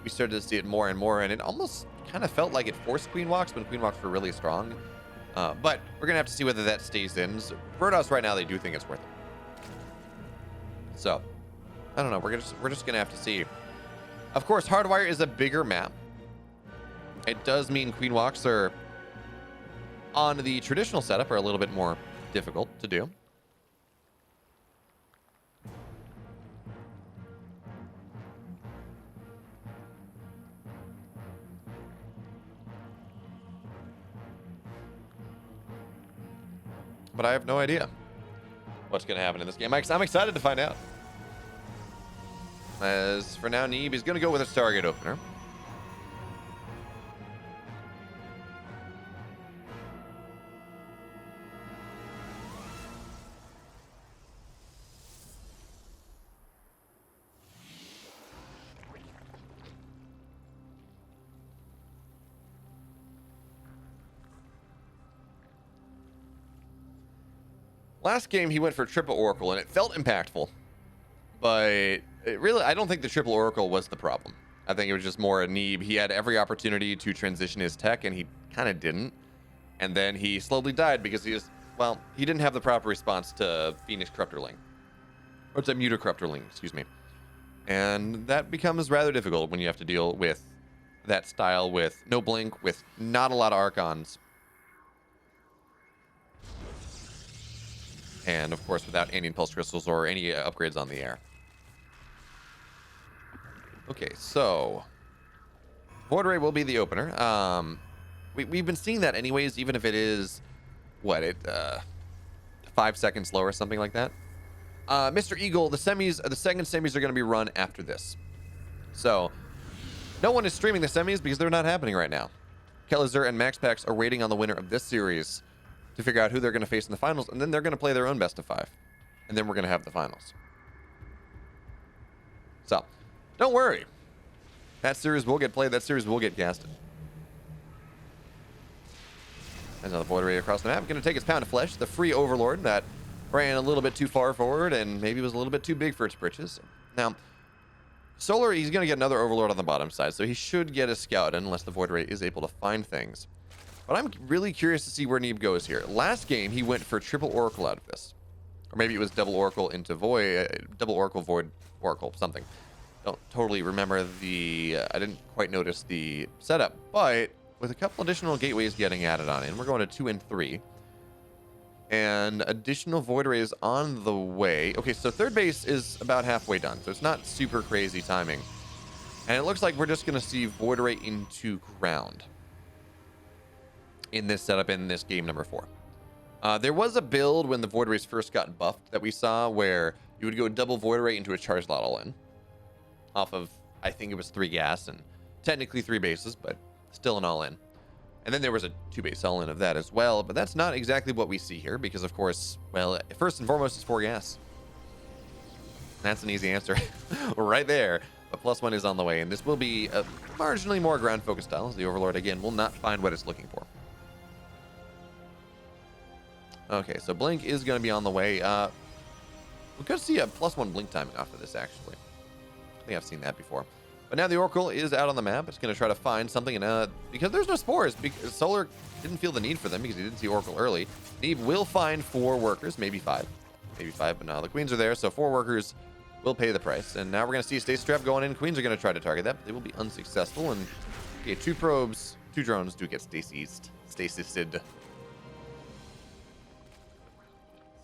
we started to see it more and more, and it almost kind of felt like it forced Queen Walks when Queen Walks were really strong. But we're gonna have to see whether that stays in. So Protoss right now, they do think it's worth it. So I don't know. We're just gonna have to see. Of course, Hardwire is a bigger map. It does mean Queen Walks are on the traditional setup are a little bit more difficult to do. But I have no idea what's going to happen in this game. I'm excited to find out. As for now, Neeb is going to go with a Stargate opener. Last game, he went for triple Oracle, and it felt impactful. But it really, I don't think the triple Oracle was the problem. I think it was just more a Neeb. He had every opportunity to transition his tech, and he kind of didn't. And then he slowly died because he didn't have the proper response to Phoenix Corruptorling. Or to Muta Corruptorling, excuse me. And that becomes rather difficult when you have to deal with that style with no blink, with not a lot of Archons. And, of course, without any Pulse Crystals or any upgrades on the air. Okay, so Void Ray will be the opener. We've been seeing that anyways, even if it is, 5 seconds slow or something like that. Mr. Eagle, the second semis are going to be run after this. So, no one is streaming the semis because they're not happening right now. Kaizi and Max Pax are waiting on the winner of this series to figure out who they're going to face in the finals, and then they're going to play their own best of 5. And then we're going to have the finals. So, don't worry. That series will get played. That series will get casted. There's another Void Ray across the map. Going to take his pound of flesh. The free Overlord that ran a little bit too far forward and maybe was a little bit too big for its britches. Now, Solar, he's going to get another Overlord on the bottom side, so he should get a scout unless the Void Ray is able to find things. But I'm really curious to see where Neeb goes here. Last game, he went for triple Oracle out of this. Or maybe it was double Oracle into Void, double Oracle, Void, Oracle, something. Don't totally remember I didn't quite notice the setup. But with a couple additional gateways getting added on in, we're going to 2 and 3. And additional Void Rays on the way. Okay, so third base is about halfway done. So it's not super crazy timing. And it looks like we're just going to see Void Ray into ground in this setup in this game number 4. There was a build when the Void Rays first got buffed that we saw where you would go double Void Ray into a charge lot all in. Off of, I think it was 3 gas and technically 3 bases, but still an all in. And then there was a 2 base all in of that as well, but that's not exactly what we see here because, of course, well, first and foremost, it's 4 gas. That's an easy answer right there. But +1 is on the way, and this will be a marginally more ground-focused style. The Overlord, again, will not find what it's looking for. Okay, so Blink is going to be on the way. We could see a +1 Blink timing off of this, actually. I think I've seen that before. But now the Oracle is out on the map. It's going to try to find something, and because there's no spores, because Solar didn't feel the need for them because he didn't see Oracle early. Neeb will find 4 workers, maybe 5. Maybe 5, but no, the Queens are there, so 4 workers will pay the price. And now we're going to see a Stasis Trap going in. Queens are going to try to target that, but they will be unsuccessful. And okay, 2 probes, 2 drones do get stasised. Stasised.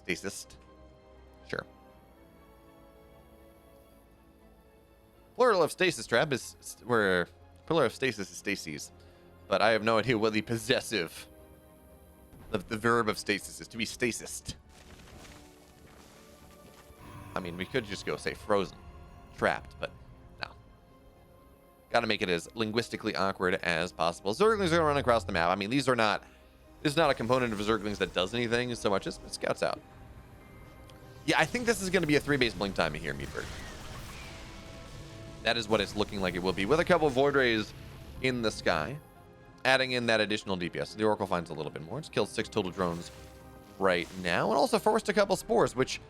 Stasist. Sure. Plural of Stasis Trap is where plural of stasis is stasis. But I have no idea what the possessive of the verb of stasis is. To be stasist. I mean, we could just go say frozen, trapped, but no. Got to make it as linguistically awkward as possible. Zerglings are going to run across the map. I mean, this is not a component of Zerglings that does anything so much as it scouts out. Yeah, I think this is going to be a 3-base blink timing here, Meatbird. That is what it's looking like it will be, with a couple of Void Rays in the sky, adding in that additional DPS. The Oracle finds a little bit more. It's killed 6 total drones right now, and also forced a couple spores, which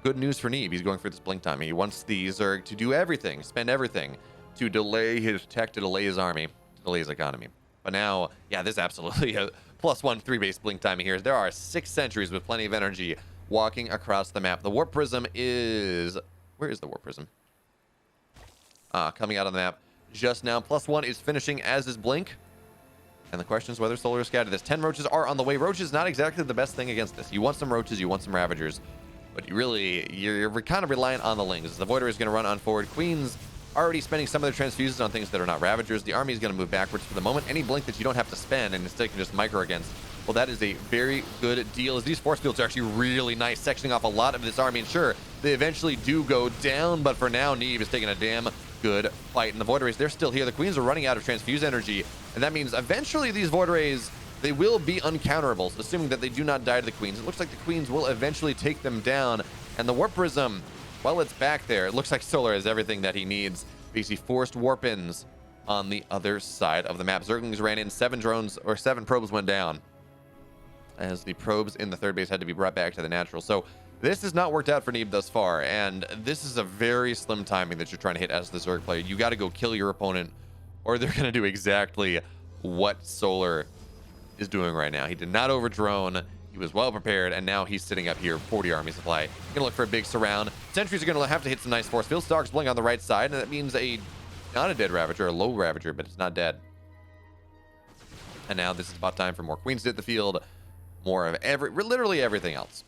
good news for Neeb. He's going for this blink time. He wants the Zerg to do everything, spend everything to delay his tech, to delay his army, to delay his economy. But now, yeah, this is absolutely a +1 3-base blink timing here. There are 6 sentries with plenty of energy walking across the map. The Warp Prism is... Where is the Warp Prism? Coming out on the map just now. +1 is finishing, as is Blink. And the question is whether Solar is scattered this. 10 roaches are on the way. Roaches not exactly the best thing against this. You want some roaches, you want some Ravagers. But you're kind of reliant on the Lings. The Voider is going to run on forward. Queens already spending some of their transfuses on things that are not Ravagers. The army is going to move backwards for the moment. Any Blink that you don't have to spend and instead can just micro against, well, that is a very good deal, as these force fields are actually really nice, sectioning off a lot of this army. And sure, they eventually do go down, but for now, Neeb is taking a damn good fight. And the Void Rays, they're still here. The Queens are running out of transfuse energy, and that means eventually these Void Rays, they will be uncounterable, assuming that they do not die to the Queens. It looks like the Queens will eventually take them down, and the Warp Prism, well, it's back there. It looks like Solar has everything that he needs. Basically forced warp-ins on the other side of the map. Zerglings ran in 7 drones, or 7 probes went down, as the probes in the third base had to be brought back to the natural. So this has not worked out for Neeb thus far, and this is a very slim timing that you're trying to hit as the Zerg player. You got to go kill your opponent, or they're going to do exactly what Solar is doing right now. He did not overdrone. He was well prepared, and now he's sitting up here, 40 army supply. Gonna look for a big surround. Sentries are gonna have to hit some nice force field. Stalkers blink on the right side, and that means not a dead Ravager, a low Ravager, but it's not dead. And now this is about time for more Queens to hit the field, more of literally everything else.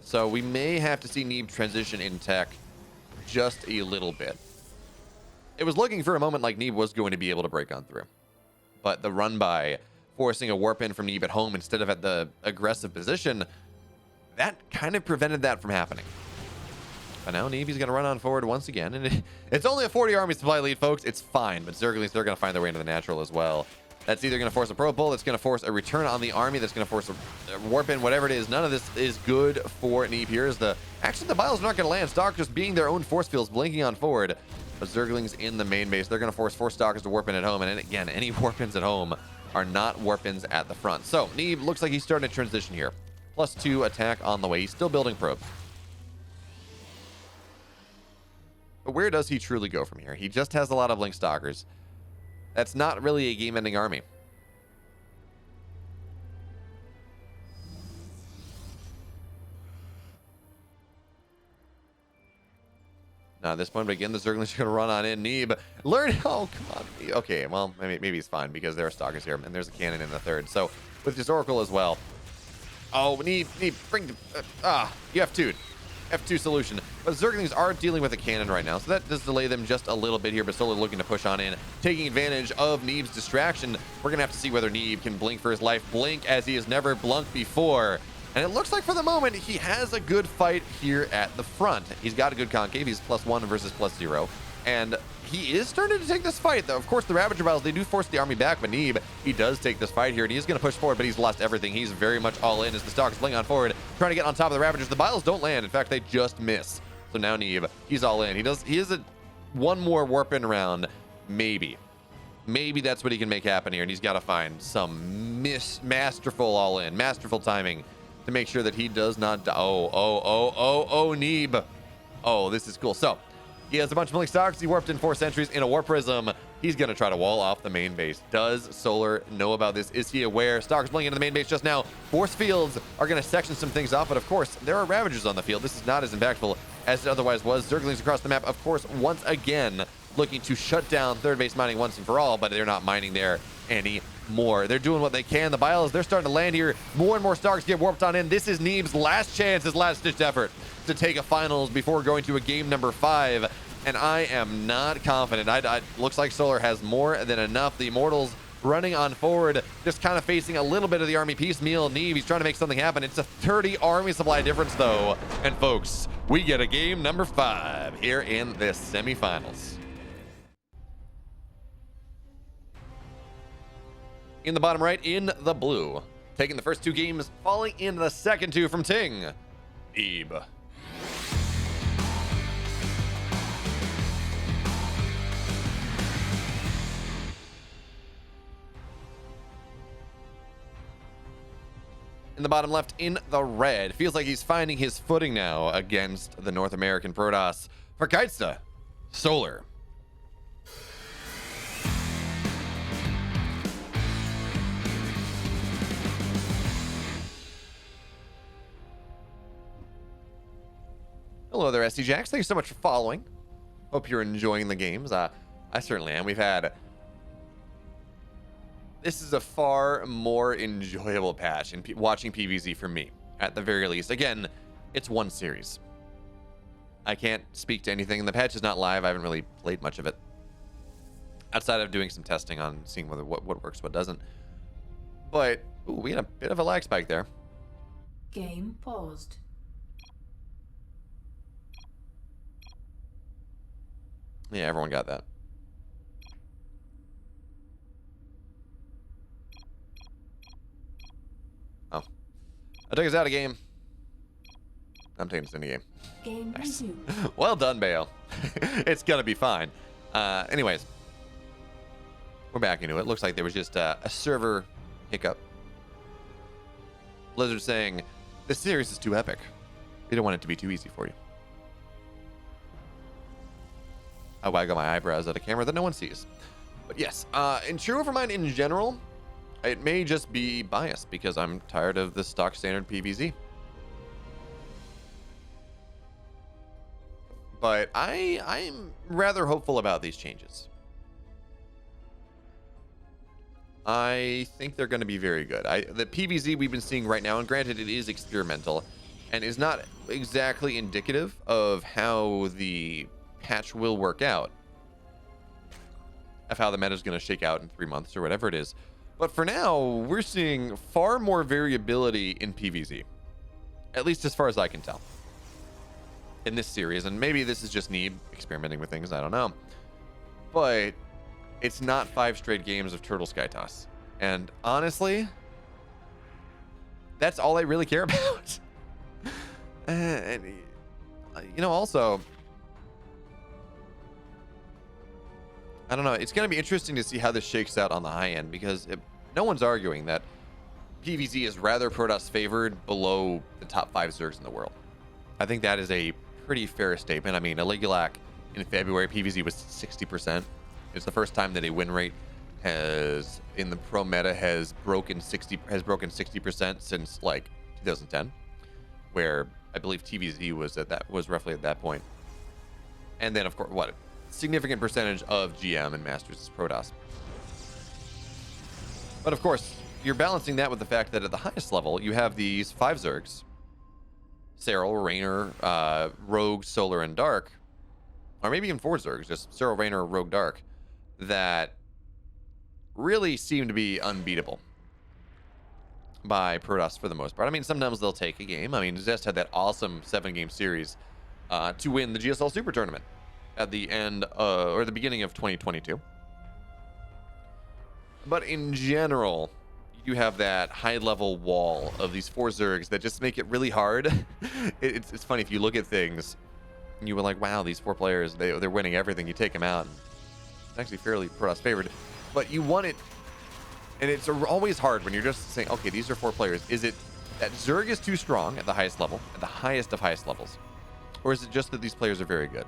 So we may have to see Neeb transition in tech just a little bit. It was looking for a moment like Neeb was going to be able to break on through, but the run by, forcing a warp in from Neeb at home instead of at the aggressive position, that kind of prevented that from happening. But now Neeb is going to run on forward once again, and it's only a 40 army supply lead, folks. It's fine, but Zerglings, they're going to find their way into the natural as well. That's either going to force a probe pull, that's going to force a return on the army, that's going to force a warp in, whatever it is. None of this is good for Neeb here. Actually, the Biles are not going to land. Stalkers just being their own force fields, blinking on forward. But Zerglings in the main base, they're going to force 4 Stalkers to warp in at home, and again, any warp ins at home are not warp-ins at the front. So Neeb looks like he's starting to transition here. +2 attack on the way. He's still building probes. But where does he truly go from here? He just has a lot of Link Stalkers. That's not really a game-ending army. Now at this point, but again, the Zerglings are going to run on in. Neeb, learn. Oh, come on. Okay, well, maybe he's fine because there are Stalkers here, and there's a cannon in the third. So with this Oracle as well. Oh, Neeb, bring the... you have F2 solution. But Zerglings are dealing with a cannon right now, so that does delay them just a little bit here, but slowly looking to push on in, taking advantage of Neeb's distraction. We're going to have to see whether Neeb can blink for his life. Blink as he has never blunked before. And it looks like for the moment, he has a good fight here at the front. He's got a good concave. He's +1 versus +0. And he is starting to take this fight, though. Of course, the Ravager Battles, they do force the army back, but Neeb, he does take this fight here, and he is going to push forward, but he's lost everything. He's very much all in as the Stalkers blink on forward, trying to get on top of the Ravagers. The Biles don't land. In fact, they just miss. So now Neeb, he's all in. He is one more warp in round, maybe. Maybe that's what he can make happen here, and he's got to find some masterful all in, masterful timing to make sure that he does not die. Oh, Neeb. Oh, this is cool. So he has a bunch of Blink Stalkers. He warped in 4 sentries in a Warp Prism. He's going to try to wall off the main base. Does Solar know about this? Is he aware? Stalkers blinking into the main base just now. Force fields are going to section some things off, but of course, there are Ravagers on the field. This is not as impactful as it otherwise was. Zerglings across the map, of course, once again, looking to shut down third base mining once and for all, but they're not mining there anymore. They're doing what they can. The Biles, they're starting to land here. More and more Stalkers get warped on in. This is Neeb's last chance, his last-ditched effort to take a finals before going to a game number 5. And I am not confident. Looks like Solar has more than enough. The Immortals running on forward, just kind of facing a little bit of the army piecemeal. Neeb, he's trying to make something happen. It's a 30 army supply difference, though. And folks, we get a game number 5 here in this semifinals. In the bottom right, in the blue, taking the first 2 games, falling in the second 2 from Ting, Neeb. in the bottom left in the red. Feels like he's finding his footing now against the North American Protoss for Kaizi, Solar. Hello there, SD Jacks. Thank you so much for following. Hope you're enjoying the games. I certainly am. This is a far more enjoyable patch in watching PvZ for me, at the very least. Again, it's one series. I can't speak to anything. The patch is not live. I haven't really played much of it, outside of doing some testing on seeing what works, what doesn't. But ooh, we had a bit of a lag spike there. Game paused. Yeah, everyone got that. Oh. I took us out of game. I'm taking us in the game. Game Nice. resumed. Well done, Bale. It's gonna be fine. Anyways. We're back into it. Looks like there was just a server hiccup. Blizzard saying, this series is too epic. We don't want it to be too easy for you. I waggle my eyebrows at a camera that no one sees. But yes, in True Overmind in general, it may just be biased because I'm tired of the stock standard PvZ. But I'm rather hopeful about these changes. I think they're going to be very good. The PvZ we've been seeing right now, and granted it is experimental, and is not exactly indicative of how the patch will work out, of how the meta is going to shake out in 3 months or whatever it is. But for now, we're seeing far more variability in PvZ, at least as far as I can tell, in this series. And maybe this is just Neeb experimenting with things, I don't know. But it's not 5 straight games of Turtle Sky Toss. And honestly, that's all I really care about. And, you know, also, I don't know. It's going to be interesting to see how this shakes out on the high end, because no one's arguing that PvZ is rather Protoss favored below the top 5 Zergs in the world. I think that is a pretty fair statement. I mean, Aligulac in February, PvZ was 60%. It's the first time that a win rate has, in the pro meta, has broken 60% since like 2010, where I believe TVZ was roughly at that point. And then, of course, what? Significant percentage of GM and Masters is Protoss. But of course, you're balancing that with the fact that at the highest level, you have these 5 Zergs: Serral, Raynor, Rogue, Solar, and Dark. Or maybe even 4 Zergs, just Serral, Raynor, Rogue, Dark, that really seem to be unbeatable by Protoss for the most part. I mean, sometimes they'll take a game. I mean, Zest had that awesome 7-game series to win the GSL Super Tournament at the end or the beginning of 2022. But in general, you have that high-level wall of these 4 Zergs that just make it really hard. It's funny, if you look at things, and you were like, wow, these 4 players, they're winning everything. You take them out, and it's actually fairly Protoss favored. But you want it, and it's always hard when you're just saying, okay, these are 4 players. Is it that Zerg is too strong at the highest level, at the highest of highest levels? Or is it just that these players are very good?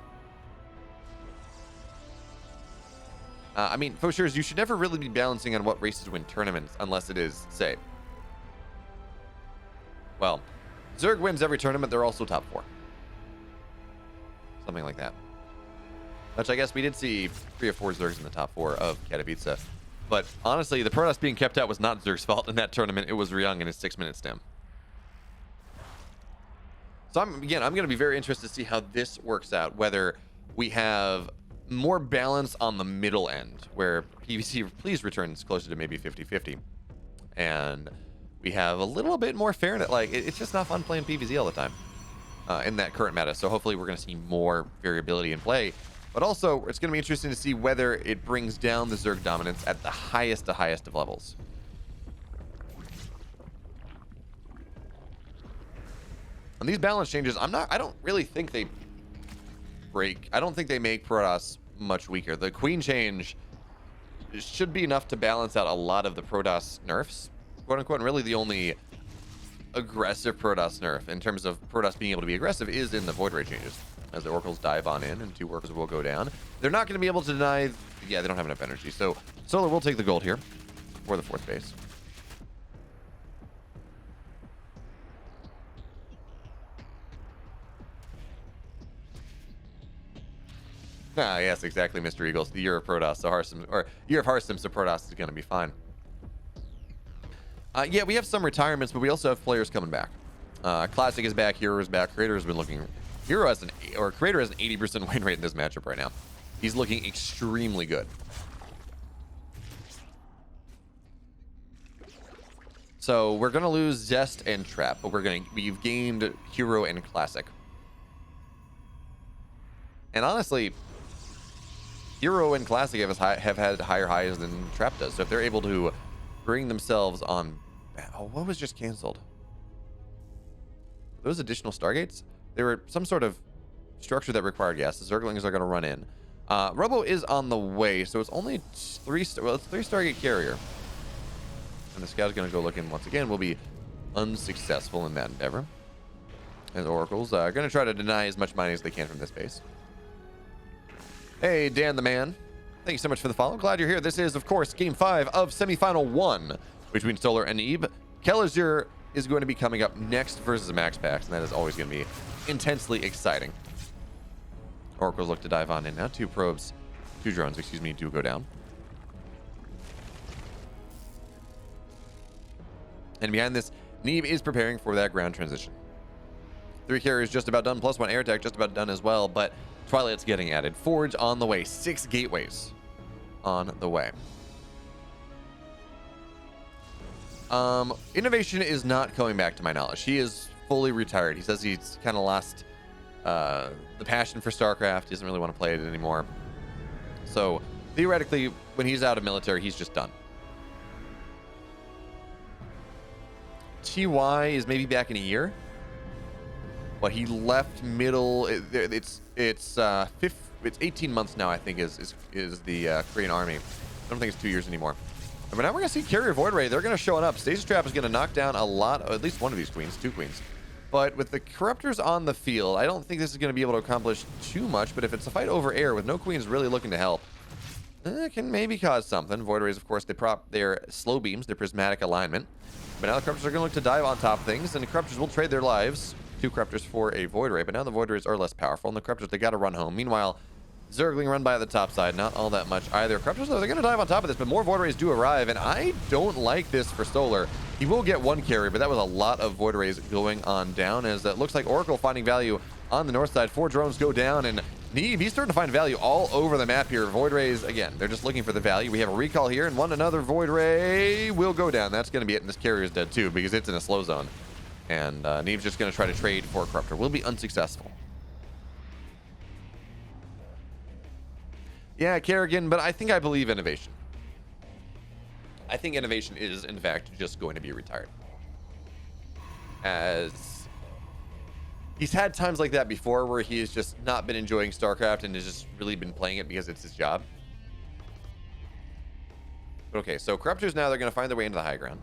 I mean, for sure, you should never really be balancing on what races win tournaments unless it is, say, well, Zerg wins every tournament, they're also top 4. Something like that. Which I guess we did see 3 or 4 Zergs in the top 4 of Katowice. But honestly, the Protoss being kept out was not Zerg's fault in that tournament. It was Ryung in his 6-minute stem. So I'm going to be very interested to see how this works out, whether we have more balance on the middle end, where PvC please returns closer to maybe 50-50, and we have a little bit more fairness. Like, it's just not fun playing PvZ all the time in that current meta. So hopefully we're going to see more variability in play, but also it's going to be interesting to see whether it brings down the Zerg dominance at the highest of levels. And these balance changes, I don't really think they I don't think they make Protoss much weaker. The Queen change should be enough to balance out a lot of the Protoss nerfs, quote unquote. And really the only aggressive Protoss nerf in terms of Protoss being able to be aggressive is in the Void Ray changes. As the Oracles dive on in and 2 Oracles will go down. They're not going to be able to deny... Yeah, they don't have enough energy. So Solar will take the gold here for the 4th base. Ah, yes, exactly, Mr. Eagles. The year of Protoss, so Hearthstone, or year of Hearthstone, so Protoss is going to be fine. Yeah, we have some retirements, but we also have players coming back. Classic is back, Hero is back. Creator has been looking... Creator has an 80% win rate in this matchup right now. He's looking extremely good. So we're gonna lose Zest and Trap, but we've gained Hero and Classic. And honestly, Hero and Classic have had higher highs than Trap does. So if they're able to bring themselves on... Oh, what was just canceled? Those additional Stargates? They were some sort of structure that required gas. The Zerglings are going to run in. Robo is on the way, so it's only 3 Stargate carrier. And the Scout's going to go look in once again. Will be unsuccessful in that endeavor. As Oracles are going to try to deny as much mining as they can from this base. Hey, Dan the man. Thank you so much for the follow. Glad you're here. This is, of course, Game 5 of Semifinal 1 between Solar and Neeb. Kellizer is going to be coming up next versus Max Pax, and that is always going to be intensely exciting. Oracles look to dive on in now. 2 drones, excuse me, do go down. And behind this, Neeb is preparing for that ground transition. 3 carriers just about done, plus 1 air attack just about done as well, but Twilight's getting added. Forge on the way. 6 gateways on the way. Innovation is not coming back to my knowledge. He is fully retired. He says he's kind of lost the passion for StarCraft. He doesn't really want to play it anymore. So theoretically, when he's out of military, he's just done. TY is maybe back in a year, but he left middle. It's 18 months now, I think, is the Korean army. I don't think it's 2 years anymore. But now we're going to see Carrier Void Ray. They're going to show it up. Stasis Trap is going to knock down a lot, at least one of these queens, 2 queens. But with the Corruptors on the field, I don't think this is going to be able to accomplish too much. But if it's a fight over air with no queens really looking to help, it can maybe cause something. Void Rays, of course, they prop their slow beams, their prismatic alignment. But now the Corruptors are going to look to dive on top of things, and the Corruptors will trade their lives. 2 Corruptors for a Void Ray, but now the Void Rays are less powerful, and the Corruptors, they got to run home. Meanwhile, Zergling run by at the top side, not all that much either. Corruptors, though, they're going to dive on top of this, but more Void Rays do arrive, and I don't like this for Solar. He will get 1 carry, but that was a lot of Void Rays going on down, as it looks like Oracle finding value on the north side. 4 drones go down, and Neeb, he's starting to find value all over the map here. Void Rays, again, they're just looking for the value. We have a recall here, and another Void Ray will go down. That's going to be it, and this carrier is dead too, because it's in a slow zone. And Neeb's just going to try to trade for Corruptor. Will be unsuccessful. Yeah, Kerrigan, but I believe Innovation. I think Innovation is, in fact, just going to be retired. As he's had times like that before where he has just not been enjoying StarCraft and has just really been playing it because it's his job. Okay, so Corruptors now, they're going to find their way into the high ground.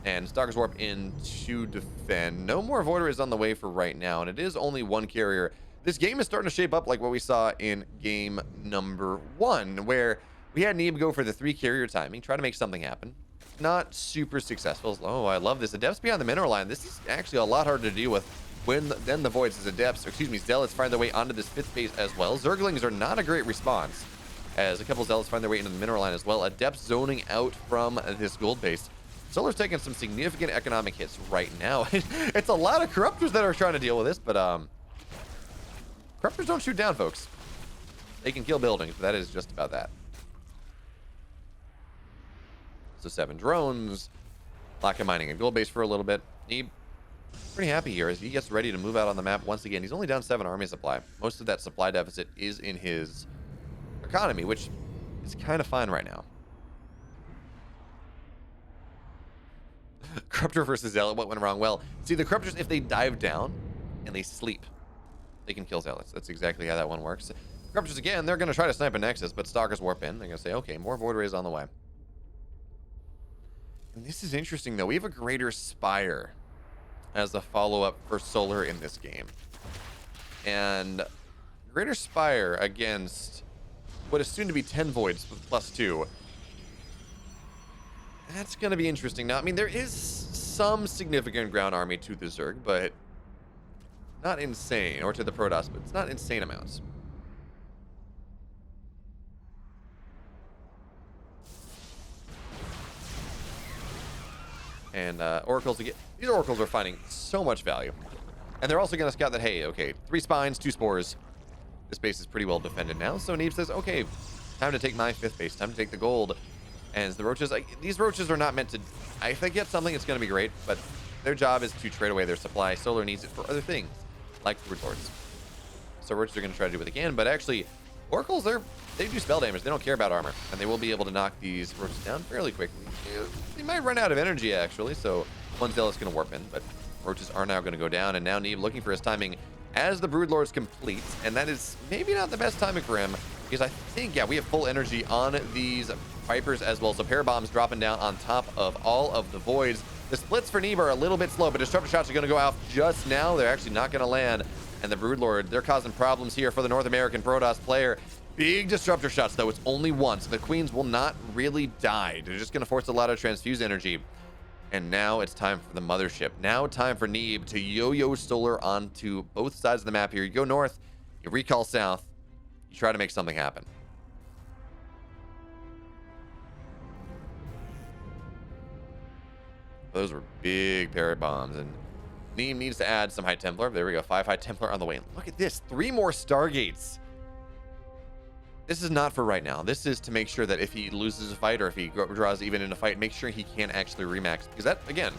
And Stalker's Warp in to defend. No more Void Rays on the way for right now, and it is only 1 carrier. This game is starting to shape up like what we saw in game number 1, where we had Neeb go for the 3 carrier timing, try to make something happen. Not super successful. Oh, I love this. Adepts beyond the mineral line. This is actually a lot harder to deal with when then the Voids as Adepts, Zealots find their way onto this 5th base as well. Zerglings are not a great response, as a couple Zealots find their way into the mineral line as well. Adepts zoning out from this gold base. Solar's taking some significant economic hits right now. It's a lot of Corruptors that are trying to deal with this, but Corruptors don't shoot down, folks. They can kill buildings, but that is just about that. So 7 drones. Lock of mining and gold base for a little bit. Neeb, pretty happy here as he gets ready to move out on the map once again. He's only down 7 army supply. Most of that supply deficit is in his economy, which is kind of fine right now. Corruptor versus Zealot, what went wrong? Well, see, the Corruptors, if they dive down and they sleep, they can kill Zealots. That's exactly how that one works. Corruptors, again, they're going to try to snipe a Nexus, but Stalkers warp in. They're going to say, okay, more Void Rays on the way. And this is interesting, though. We have a Greater Spire as a follow-up for Solar in this game. And Greater Spire against what is soon to be 10 Voids with +2. That's going to be interesting. Now, I mean, there is some significant ground army to the Zerg, but not insane. Or to the Protoss, but it's not insane amounts. And oracles, these oracles are finding so much value. And they're also going to scout that, hey, okay, 3 spines, 2 spores. This base is pretty well defended now. So Neeb says, okay, time to take my 5th base. Time to take the gold. And the roaches, like, these roaches are not meant to... If they get something, it's going to be great. But their job is to trade away their supply. Solar needs it for other things, like Brood Lords. So roaches are going to try to do what they can. But actually, oracles, they do spell damage. They don't care about armor. And they will be able to knock these roaches down fairly quickly. They might run out of energy, actually. So one Zealot's going to warp in. But roaches are now going to go down. And now Neeb looking for his timing as the Brood Lords complete. And that is maybe not the best timing for him. Because I think, yeah, we have full energy on these Vipers as well. So pair bombs dropping down on top of all of the voids. The splits for Neeb are a little bit slow, but disruptor shots are going to go out just now. They're actually not going to land. And the Brood Lord, they're causing problems here for the North American Protoss player. Big disruptor shots, though. It's only once. The queens will not really die. They're just going to force a lot of transfuse energy. And now it's time for the mothership. Now time for Neeb to yo-yo Solar onto both sides of the map here. You go north, you recall south, you try to make something happen. Those were big parrot bombs, and Neeb needs to add some High Templar. There we go, 5 High Templar on the way. Look at this, 3 more Stargates. This is not for right now. This is to make sure that if he loses a fight or if he draws even in a fight, make sure he can actually remax. Because that, again,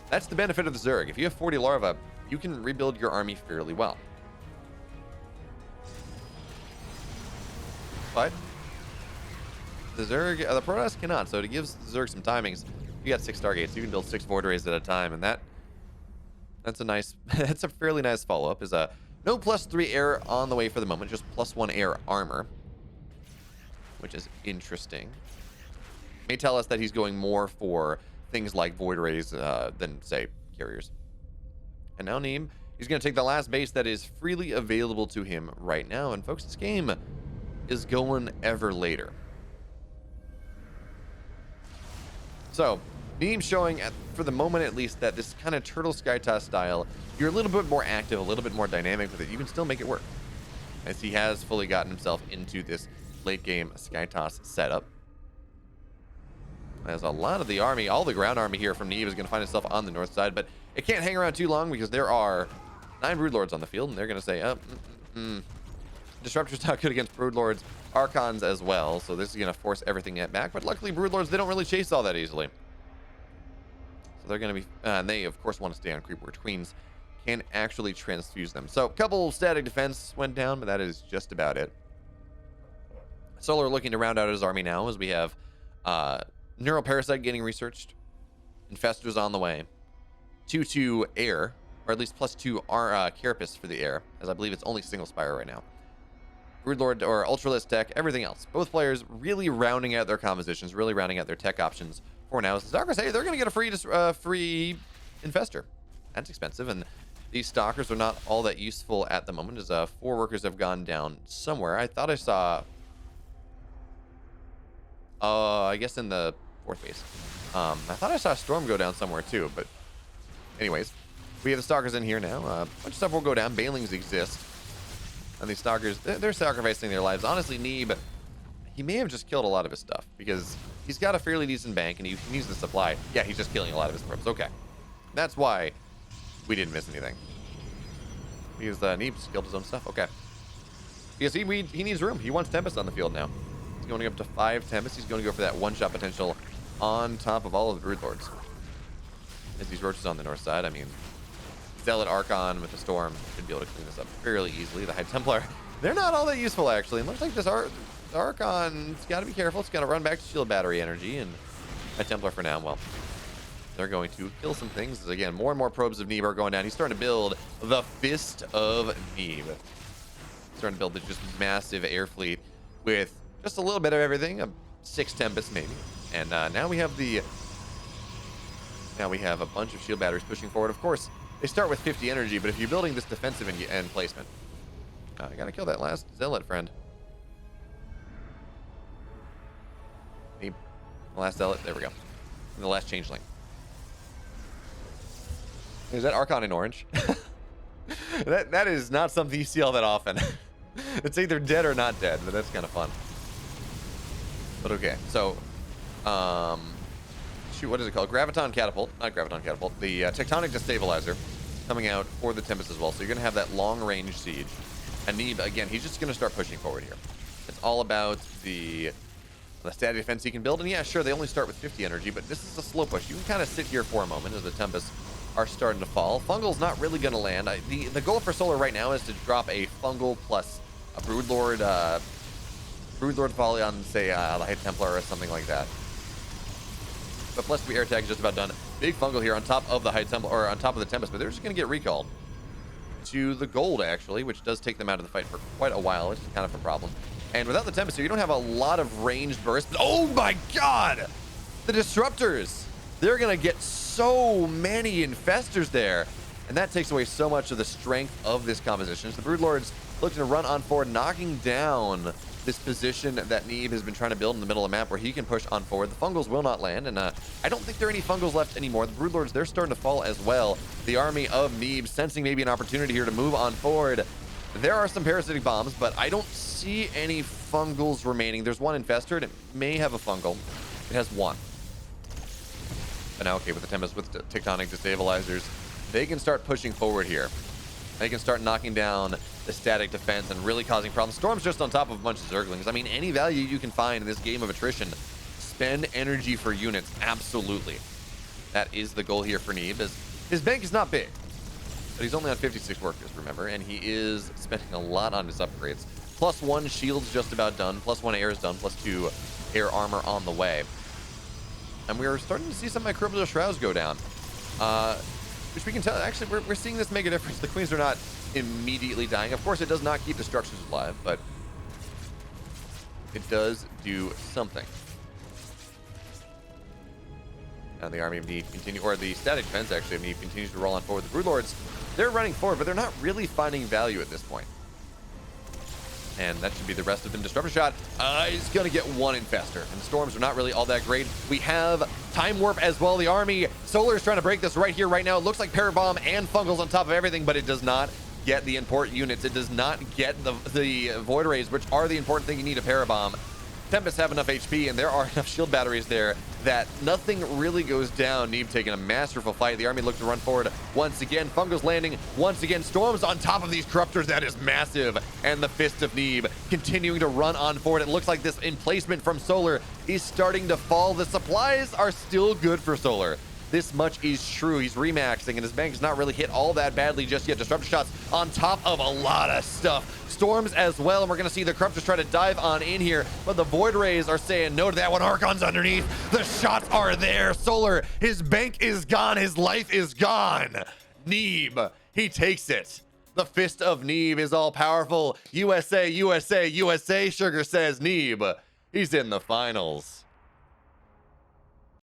that's the benefit of the Zerg. If you have 40 larvae, you can rebuild your army fairly well. But the Zerg, the Protoss cannot. So it gives the Zerg some timings. You got 6 Stargates. You can build 6 Void Rays at a time, and that's a nice, that's a fairly nice follow-up. Is a no +3 air on the way for the moment, just +1 air armor, which is interesting. May tell us that he's going more for things like Void Rays than, say, carriers. And now Neeb, he's going to take the last base that is freely available to him right now. And folks, this game is going ever later. So Neeb showing, for the moment at least, that this kind of Turtle Sky Toss style, you're a little bit more active, a little bit more dynamic with it. You can still make it work, as he has fully gotten himself into this late game Sky Toss setup. As a lot of the army, all the ground army here from Neeb is going to find itself on the north side, but it can't hang around too long because there are 9 Brood Lords on the field, and they're going to say, Disruptor's not good against Brood Lords, Archons as well, so this is going to force everything back. But luckily, Brood Lords, they don't really chase all that easily. So they're going to be, and they, of course, want to stay on creep, where Queens can actually transfuse them. So a couple static defense went down, but that is just about it. Solar looking to round out his army now, as we have Neural Parasite getting researched, Infestors on the way, 2/2 air, or at least +2 Carapace for the air, as I believe it's only single Spire right now. Brood Lord or Ultralisk tech, everything else. Both players really rounding out their compositions, really rounding out their tech options for now. So Stalkers, hey, they're going to get a free Infestor. That's expensive, and these Stalkers are not all that useful at the moment, as 4 workers have gone down somewhere. I thought I saw, I guess in the 4th base. I thought I saw a Storm go down somewhere too, but anyways, we have the Stalkers in here now. A bunch of stuff will go down. Banelings exist. And these Stalkers, they're sacrificing their lives. Honestly, Neeb, he may have just killed a lot of his stuff because he's got a fairly decent bank and he needs the supply. Yeah, he's just killing a lot of his probes. Okay. That's why we didn't miss anything. Because Neeb's killed his own stuff. Okay. Because he needs room. He wants Tempest on the field now. He's going up to 5 Tempest. He's going to go for that one-shot potential on top of all of the Brood Lords. As these roaches on the north side, I mean, Zealot Archon with the Storm should be able to clean this up fairly easily. The High Templar, they're not all that useful, actually. It looks like this Archon's got to be careful. It's got to run back to shield battery energy, and High Templar for now, well, they're going to kill some things. As again, more and more probes of Neeb are going down. He's starting to build the Fist of Neeb. Starting to build this just massive air fleet with just a little bit of everything, 6 Tempest maybe. And now we have the Now we have a bunch of shield batteries pushing forward. Of course, they start with 50 energy, but if you're building this defensive end placement, I gotta kill that last zealot friend. The last zealot, there we go. And the last changeling. Is that Archon in orange? that is not something you see all that often. It's either dead or not dead, but that's kind of fun. But okay, so shoot, what is it called? Graviton Catapult, not Graviton Catapult, the Tectonic Destabilizer coming out for the Tempest as well. So you're going to have that long-range siege. And Neeb, again, he's just going to start pushing forward here. It's all about the static defense he can build. And yeah, sure, they only start with 50 energy, but this is a slow push. You can kind of sit here for a moment as the Tempests are starting to fall. Fungal's not really going to land. The goal for Solar right now is to drop a Fungal plus a Broodlord volley on, say, the High Templar or something like that. But plus 3 air tag is just about done. Big Fungal here on top of the High Templar, or on top of the Tempest, but they're just going to get recalled to the gold, actually, which does take them out of the fight for quite a while. It's kind of a problem. And without the Tempest here, you don't have a lot of ranged bursts. Oh my god! The Disruptors! They're going to get so many Infestors there. And that takes away so much of the strength of this composition. So the Broodlords looking to run on forward, knocking down this position that Neeb has been trying to build in the middle of the map where he can push on forward. The Fungals will not land, and I don't think there are any Fungals left anymore. The Broodlords, they're starting to fall as well. The army of Neeb sensing maybe an opportunity here to move on forward. There are some parasitic bombs, but I don't see any Fungals remaining. There's one Infestor, and it may have a Fungal. It has one. But now, okay, with the Tempest, with the Tectonic Destabilizers, they can start pushing forward here. They can start knocking down the static defense and really causing problems. Storm's just on top of a bunch of Zerglings. I mean, any value you can find in this game of attrition, spend energy for units, absolutely. That is the goal here for Neeb. His bank is not big, but he's only on 56 workers, remember, and he is spending a lot on his upgrades. +1 shield's just about done, +1 air is done, +2 air armor on the way. And we're starting to see some Microbial Shrouds go down. Which we can tell, actually, we're seeing this make a difference. The Queens are not immediately dying. Of course, it does not keep the structures alive, but it does do something. And the army of Neeb continue, or the static defense actually of Neeb continues to roll on forward. The Broodlords, they're running forward, but they're not really finding value at this point. And that should be the rest of them. Disruptor shot is going to get one Infestor. And the Storms are not really all that great. We have Time Warp as well. The army, Solar is trying to break this right here, right now. It looks like Parabomb and Fungals on top of everything, but it does not get the important units. It does not get the Void Rays, which are the important thing you need a Parabomb. Tempests have enough HP, and there are enough shield batteries there that nothing really goes down. Neeb taking a masterful fight. The army looked to run forward once again. Fungals landing once again. Storms on top of these Corruptors. That is massive. And the Fist of Neeb continuing to run on forward. It looks like this emplacement from Solar is starting to fall. The supplies are still good for Solar. This much is true. He's remaxing, and his bank is not really hit all that badly just yet. Disruptor shots on top of a lot of stuff. Storms as well, and we're going to see the Corruptors try to dive on in here, but the Void Rays are saying no to that one. Archon's underneath. The shots are there. Solar, his bank is gone. His life is gone. Neeb, he takes it. The Fist of Neeb is all powerful. USA, USA, USA, Sugar says Neeb. He's in the finals.